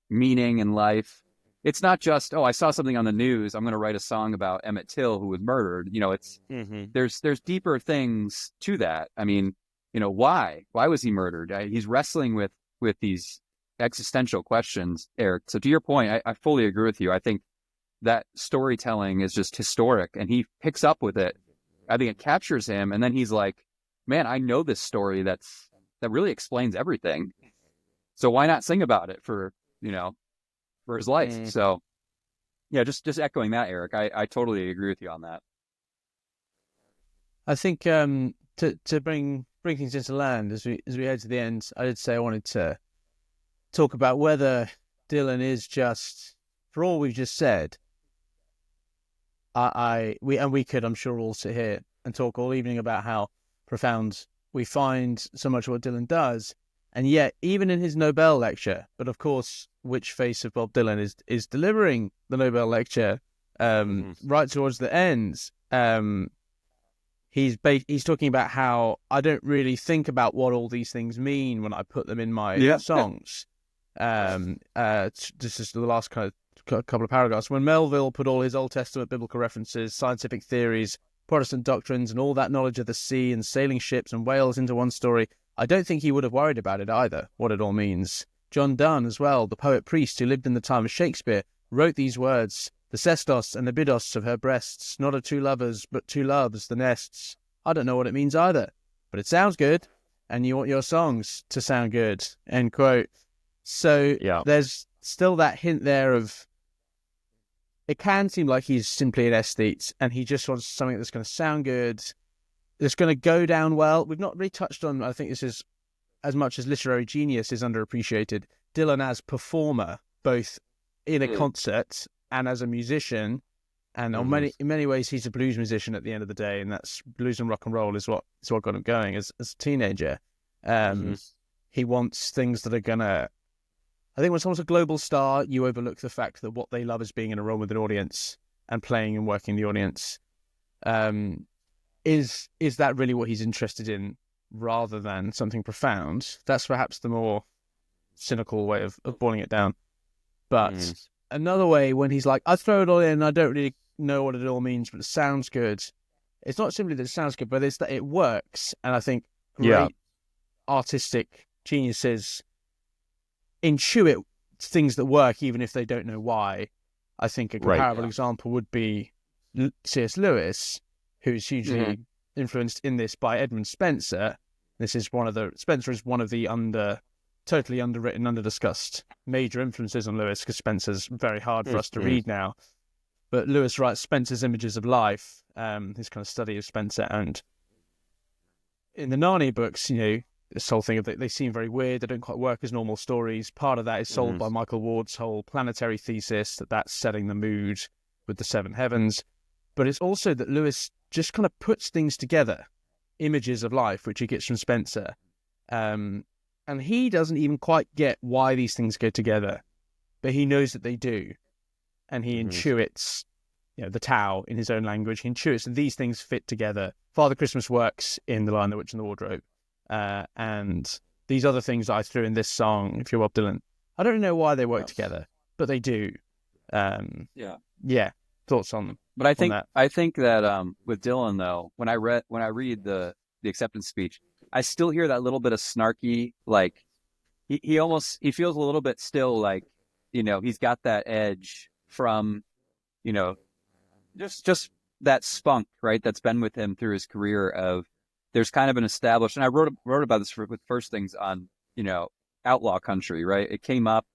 meaning in life. It's not just, I saw something on the news, I'm going to write a song about Emmett Till who was murdered. It's there's deeper things to that. I mean, why was he murdered? He's wrestling with these existential questions, Eric. So to your point, I fully agree with you. I think that storytelling is just historic, and he picks up with it. I think it captures him, and then he's like, man, I know this story that really explains everything. So why not sing about it for his life? So yeah, just echoing that, Eric, I totally agree with you on that. I think to bring things into land as we head to the end, I did say I wanted to talk about whether Dylan is just, for all we've just said, we could, I'm sure, all sit here and talk all evening about how profound we find so much of what Dylan does, and yet even in his Nobel lecture, but of course, which face of Bob Dylan is delivering the Nobel lecture right towards the end, he's talking about how I don't really think about what all these things mean when I put them in my songs. This is the last kind of couple of paragraphs. When Melville put all his Old Testament biblical references, scientific theories, Protestant doctrines, and all that knowledge of the sea and sailing ships and whales into one story, I don't think he would have worried about it either, what it all means. John Donne as well, the poet-priest who lived in the time of Shakespeare, wrote these words: the cestos and the bidos of her breasts, not of two lovers, but two loves, the nests. I don't know what it means either, but it sounds good, and you want your songs to sound good, end quote. So there's still that hint there of, it can seem like he's simply an aesthete, and he just wants something that's going to sound good, that's going to go down well. We've not really touched on, I think this is, as much as literary genius is underappreciated, Dylan as performer, both in a concert and as a musician, and in many ways he's a blues musician at the end of the day, and that's blues and rock and roll is what got him going as a teenager. He wants things that are gonna, I think when someone's a global star, you overlook the fact that what they love is being in a room with an audience and playing and working the audience. Is that really what he's interested in, rather than something profound? That's perhaps the more cynical way of boiling it down. But another way, when he's like, I throw it all in, I don't really know what it all means, but it sounds good. It's not simply that it sounds good, but it's that it works. And I think great artistic geniuses intuit things that work, even if they don't know why. I think a comparable example would be C.S. Lewis, who's hugely influenced in this by Edmund Spenser. Spenser is one of the totally underwritten, underdiscussed major influences on Lewis, because Spenser's very hard for us to read now. But Lewis writes Spenser's Images of Life, his kind of study of Spenser, and in the Narnia books, this whole thing of they seem very weird, they don't quite work as normal stories. Part of that is sold by Michael Ward's whole planetary thesis, that's setting the mood with the seven heavens. But it's also that Lewis just kind of puts things together, images of life, which he gets from Spenser. And he doesn't even quite get why these things go together, but he knows that they do. And he intuits, the Tao in his own language. He intuits that these things fit together. Father Christmas works in The Lion, the Witch and the Wardrobe. And these other things that I threw in this song, if you're Bob Dylan, I don't know why they work together, but they do. Thoughts on them? But I think that with Dylan, though, when I read the acceptance speech, I still hear that little bit of snarky, like he feels a little bit still like, he's got that edge from, just that spunk, right? That's been with him through his career of, there's kind of an established, and I wrote about this with First Things on, outlaw country, right? It came up,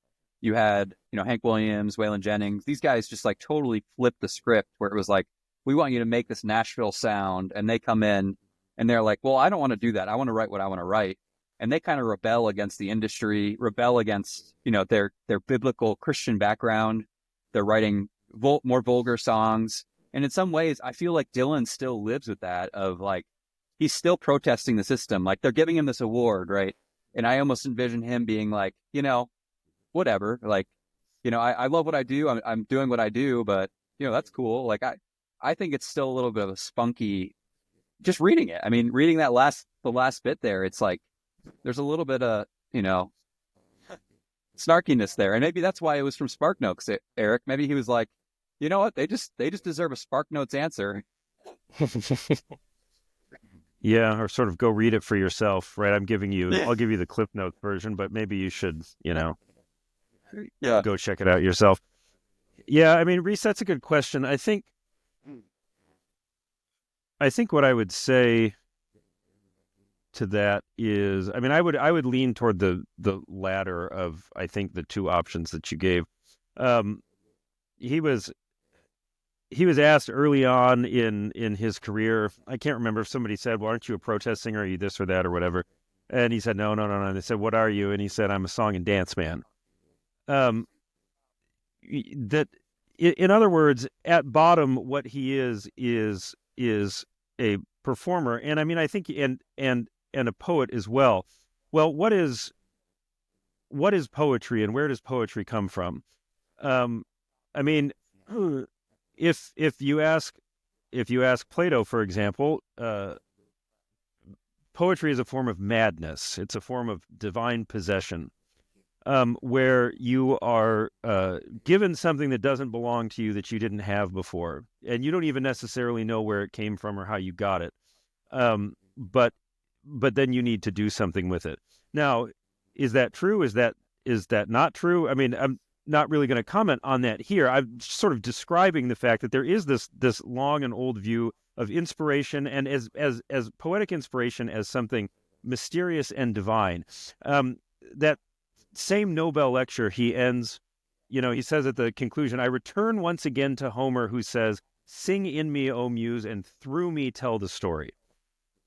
you had, Hank Williams, Waylon Jennings, these guys just like totally flipped the script where it was like, we want you to make this Nashville sound, and they come in and they're like, well, I don't want to do that. I want to write what I want to write. and they kind of rebel against the industry, rebel against, their biblical Christian background. They're writing more vulgar songs. And in some ways, I feel like Dylan still lives with that of like, he's still protesting the system. Like they're giving him this award, right? And I almost envision him being like, whatever. Like, I love what I do. I'm doing what I do, but that's cool. Like I think it's still a little bit of a spunky, just reading it. I mean, reading the last bit there, it's like, there's a little bit of, snarkiness there. And maybe that's why it was from SparkNotes, Eric. Maybe he was like, you know what? They just deserve a SparkNotes answer. Yeah, or sort of go read it for yourself, right? I'll give you the Cliff Notes version, but maybe you should, go check it out yourself. Yeah, I mean, Rhys, that's a good question. I think what I would say to that is, I mean, I would lean toward the latter of, I think, the two options that you gave. He was asked early on in his career, I can't remember if somebody said, well, aren't you a protest singer? Are you this or that or whatever? And he said, no. And they said, what are you? And he said, I'm a song and dance man. That, in other words, at bottom, what he is a performer. And I mean, I think, and a poet as well. Well, what is poetry and where does poetry come from? I mean, if you ask Plato, for example, poetry is a form of madness. It's a form of divine possession, where you are given something that doesn't belong to you, that you didn't have before, and you don't even necessarily know where it came from or how you got it. But then you need to do something with it. Now, is that true? Is that not true? I mean, I'm not really going to comment on that here. I'm sort of describing the fact that there is this long and old view of inspiration, and as poetic inspiration as something mysterious and divine. That same Nobel lecture, he ends, he says at the conclusion, I return once again to Homer, who says, sing in me, O muse, and through me tell the story.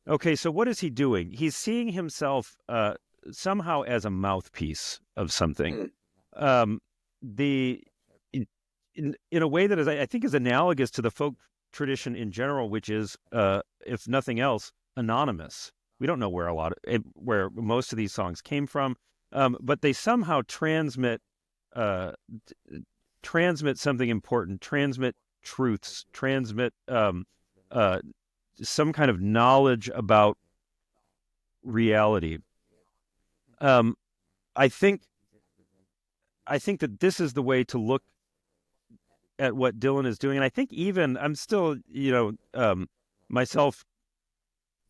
Okay, so what is he doing? He's seeing himself somehow as a mouthpiece of something. In a way that is, I think, is analogous to the folk tradition in general, which is, if nothing else, anonymous. We don't know where most of these songs came from, but they somehow transmit something important, transmit truths, transmit some kind of knowledge about reality. I think that this is the way to look at what Dylan is doing. And I think even, I'm still, myself,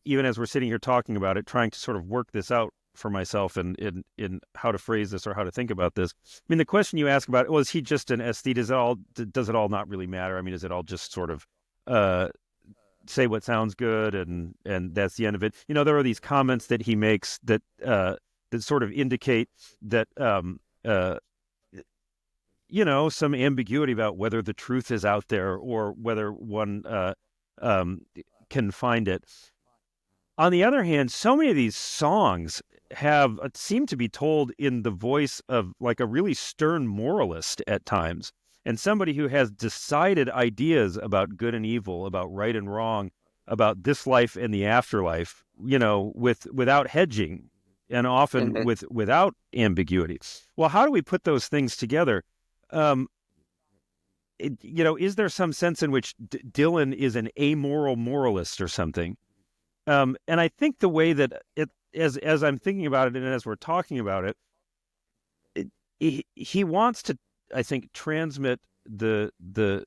even as we're sitting here talking about it, trying to sort of work this out for myself in how to phrase this or how to think about this. I mean, the question you ask about, well, is he just an aesthete? Does it all not really matter? I mean, is it all just sort of say what sounds good and that's the end of it? There are these comments that he makes that sort of indicate that some ambiguity about whether the truth is out there or whether one can find it. On the other hand, so many of these songs seem to be told in the voice of like a really stern moralist at times, and somebody who has decided ideas about good and evil, about right and wrong, about this life and the afterlife, without hedging and often without ambiguity. Well, how do we put those things together? Is there some sense in which Dylan is an amoral moralist or something? And I think the way that as I'm thinking about it and as we're talking about it, he wants to, I think, transmit the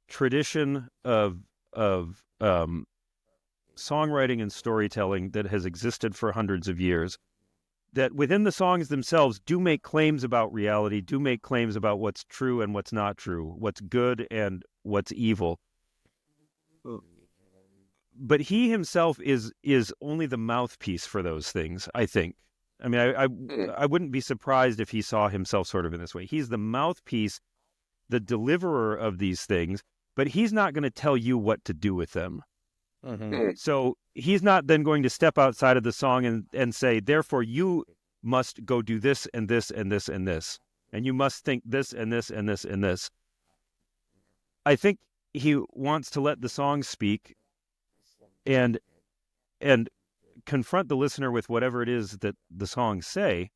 tradition of songwriting and storytelling that has existed for hundreds of years, that within the songs themselves do make claims about reality, do make claims about what's true and what's not true, what's good and what's evil. But he himself is only the mouthpiece for those things, I think. I mean, I wouldn't be surprised if he saw himself sort of in this way. He's the mouthpiece, the deliverer of these things, but he's not going to tell you what to do with them. Mm-hmm. So he's not then going to step outside of the song and say, therefore, you must go do this and this and this and this. And you must think this and this and this and this. I think he wants to let the song speak and confront the listener with whatever it is that the songs say,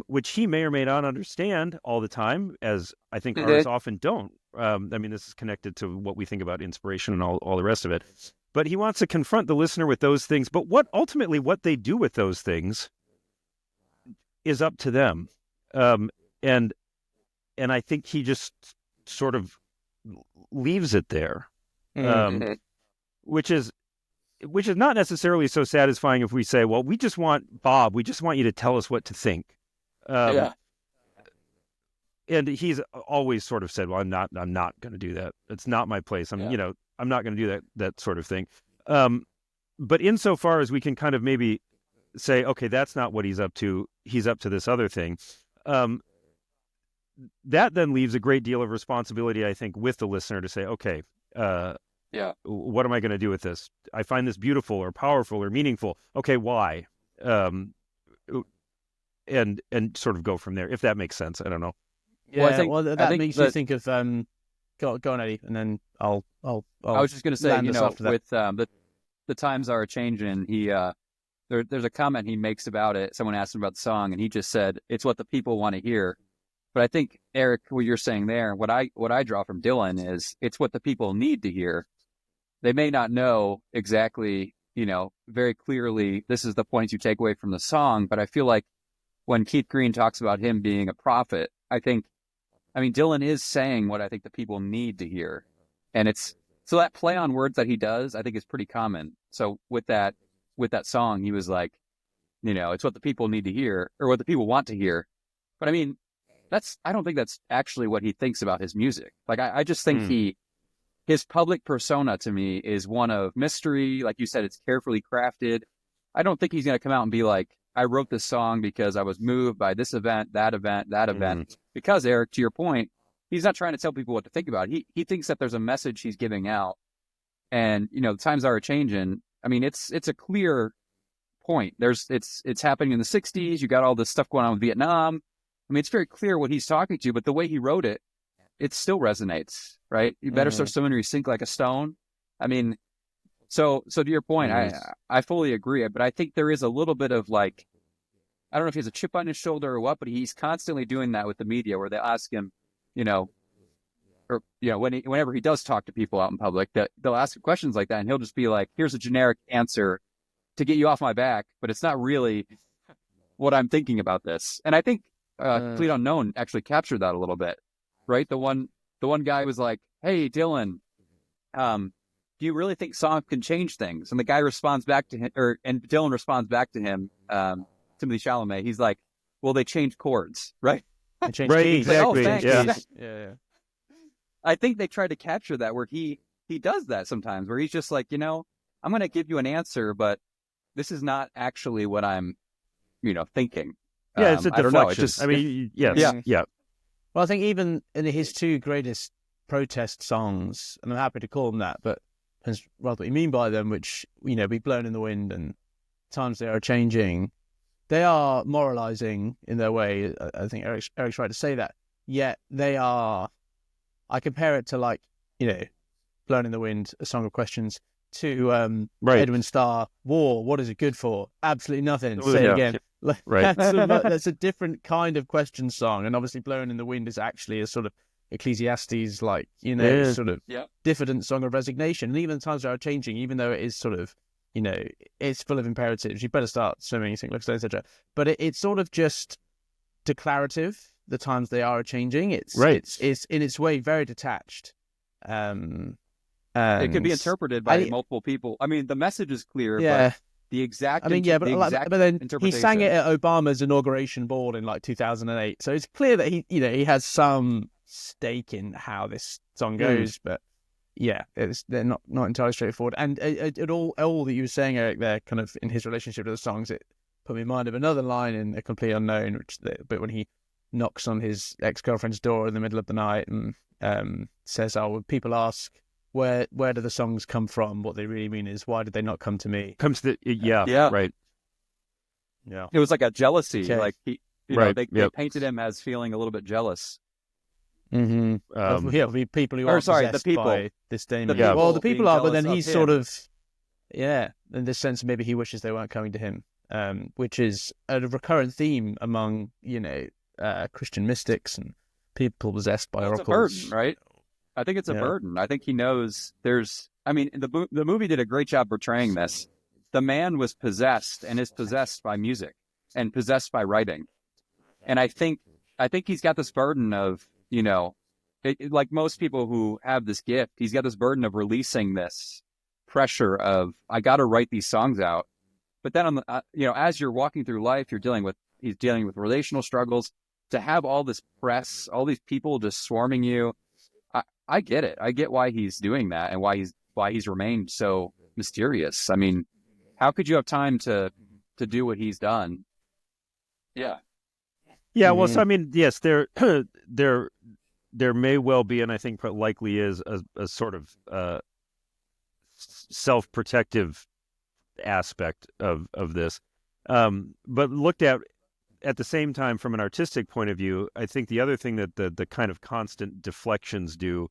which he may or may not understand all the time, as I think artists often don't. I mean, this is connected to what we think about inspiration and all the rest of it. But he wants to confront the listener with those things. But ultimately what they do with those things is up to them. And I think he just sort of leaves it there, which is not necessarily so satisfying if we say, well, we just want you to tell us what to think. And he's always sort of said, well, I'm not going to do that. It's not my place. I'm not going to do that sort of thing. But insofar as we can kind of maybe say, okay, that's not what he's up to. He's up to this other thing. That then leaves a great deal of responsibility, I think, with the listener to say, okay, what am I going to do with this? I find this beautiful or powerful or meaningful. Okay, why? And sort of go from there, if that makes sense. I don't know. Yeah, that makes you think of go on, Eddie, and then I'll I was just going to say, with the times are changing. He there's a comment he makes about it. Someone asked him about the song, and he just said, "It's what the people want to hear." But I think, Eric, what you're saying there, what I draw from Dylan is it's what the people need to hear. They may not know exactly, very clearly, this is the points you take away from the song, but I feel like when Keith Green talks about him being a prophet, Dylan is saying what I think the people need to hear. And so that play on words that he does, I think is pretty common. So with that song, he was like, it's what the people need to hear or what the people want to hear. But I don't think that's actually what he thinks about his music. Like, I just think his public persona to me is one of mystery. Like you said, it's carefully crafted. I don't think he's going to come out and be like, I wrote this song because I was moved by this event, that event, that event. Because, Eric, to your point, he's not trying to tell people what to think about. He thinks that there's a message he's giving out. And, the times are changing. I mean, it's a clear point. It's happening in the 60s. You got all this stuff going on with Vietnam. I mean, it's very clear what he's talking to, but the way he wrote it, it still resonates, right? You better start swimming or you sink like a stone. I mean, so to your point, I fully agree. But I think there is a little bit of like, I don't know if he has a chip on his shoulder or what, but he's constantly doing that with the media where they ask him, whenever he does talk to people out in public, that they'll ask him questions like that, and he'll just be like, here's a generic answer to get you off my back, but it's not really what I'm thinking about this. And I think Complete Unknown actually captured that a little bit, right? The one guy was like, "Hey, Dylan, do you really think songs can change things?" And the guy responds back to him, and Dylan responds back to him, Timothy Chalamet. He's like, "Well, they change chords, right?" They change right, keys. exactly. Like, Yeah. I think they tried to capture that where he does that sometimes, where he's just like, I'm going to give you an answer, but this is not actually what I'm, thinking. Yeah, it's a deflection. I don't know. It just, yeah. Well, I think even in his two greatest protest songs, and I'm happy to call them that, but depends rather what you mean by them, which, Be Blown in the Wind and Times They Are Changing, they are moralizing in their way. I think Eric's right to say that. Yet they are, I compare it to like, Blown in the Wind, A Song of Questions, to Edwin Starr, War, what is it good for? Absolutely nothing. Say it again. Right. That's a different kind of question song. And obviously Blown in the Wind is actually a sort of Ecclesiastes, like, sort of diffident song of resignation. And even the Times Are Changing, even though it is sort of, it's full of imperatives. You better start swimming, sink like a stone, etc. But it's sort of just declarative. The times they are changing. It's in its way very detached. It could be interpreted by multiple people. I mean, the message is clear, but the exact. But then he sang it at Obama's inauguration ball in like 2008, so it's clear that he has some stake in how this song goes. But they're not entirely straightforward. And all that you were saying, Eric, there, kind of in his relationship to the songs, it put me in mind of another line in A Complete Unknown, but when he knocks on his ex-girlfriend's door in the middle of the night and says, "Oh, when people ask where do the songs come from? What they really mean is, why did they not come to me? Comes to yeah, Yeah. right. Yeah. It was like a jealousy. Okay. Like he, Right, they yep. painted him as feeling a little bit jealous. Mm-hmm. Yeah, the people who or are sorry, the possessed people. by this demon. The Well, the people people being are, but then jealous he's of sort him. of, yeah, in this sense, maybe he wishes they weren't coming to him, which is a recurrent theme among, Christian mystics and people possessed by It's a oracles. burden, right? I think it's a Yeah. burden. I think he knows there's. I mean, the movie did a great job portraying this. The man was possessed and is possessed by music and possessed by writing, and I think he's got this burden of like most people who have this gift, he's got this burden of releasing this pressure of I got to write these songs out. But then on the as you're walking through life, he's dealing with relational struggles. To have all this press, all these people just swarming you. I get it. I get why he's doing that and why he's remained so mysterious. I mean, how could you have time to do what he's done? Yeah. Yeah, well, so I mean, yes, there may well be, and I think likely is a sort of self-protective aspect of this. But looked at the same time from an artistic point of view, I think the other thing that the kind of constant deflections do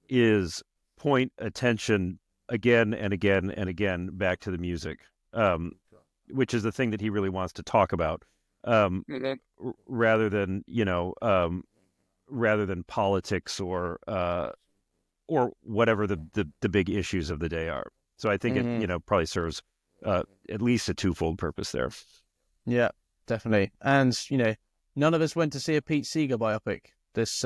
is point attention again and again and again back to the music, which is the thing that he really wants to talk about, rather than politics or whatever the big issues of the day are. So I think it probably serves at least a twofold purpose there. Yeah, definitely. And none of us went to see a Pete Seeger biopic this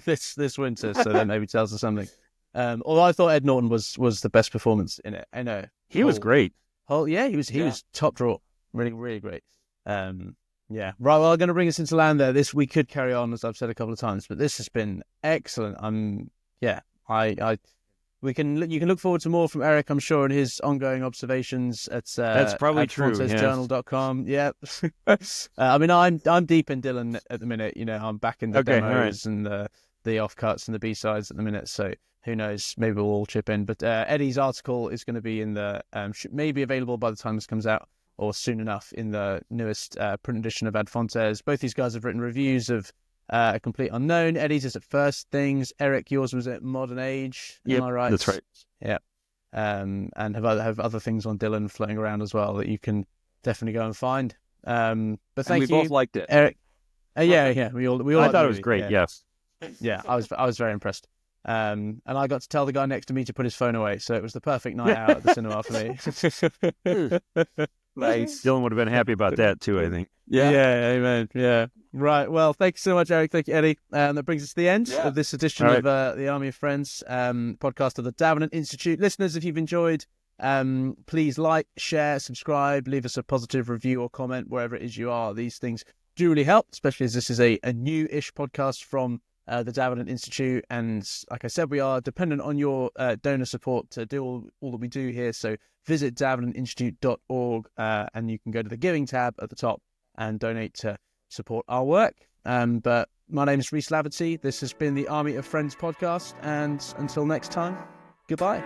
this winter, so that maybe tells us something. Although I thought Ed Norton was the best performance in it. I know he was great. He was top draw, really, really great. Yeah, right. Well, I'm going to bring us into land there. We could carry on, as I've said a couple of times, but this has been excellent. You can look forward to more from Eric, I'm sure, in his ongoing observations at that's probably true. FontesJournal.com. Yeah. I mean, I'm deep in Dylan at the minute. I'm back in the demos and the offcuts and the B-sides at the minute. So who knows? Maybe we'll all chip in. But Eddie's article is going to be in the may be available by the time this comes out, or soon enough in the newest print edition of Ad Fontes. Both these guys have written reviews of A Complete Unknown. Eddie's is at First Things. Eric, yours was at Modern Age. Am I right? That's right. Yeah. And have other things on Dylan floating around as well that you can definitely go and find. But thank you. We both liked it, Eric. Yeah. We all. I thought it was great. Yes. Yeah, I was very impressed. And I got to tell the guy next to me to put his phone away, so it was the perfect night out at the cinema for me. Nice. Dylan would have been happy about that too, I think. Yeah, amen. Yeah. Right. Well, thank you so much, Eric. Thank you, Eddie. That brings us to the end of this edition of the Army of Friends podcast of the Davenant Institute. Listeners, if you've enjoyed, please like, share, subscribe, leave us a positive review or comment wherever it is you are. These things do really help, especially as this is a new-ish podcast from the Davenant Institute. And like I said, we are dependent on your donor support to do all that we do here. So visit davenantinstitute.org and you can go to the giving tab at the top and donate to support our work. But my name is Rhys Laverty. This has been the Army of Friends podcast. And until next time, goodbye.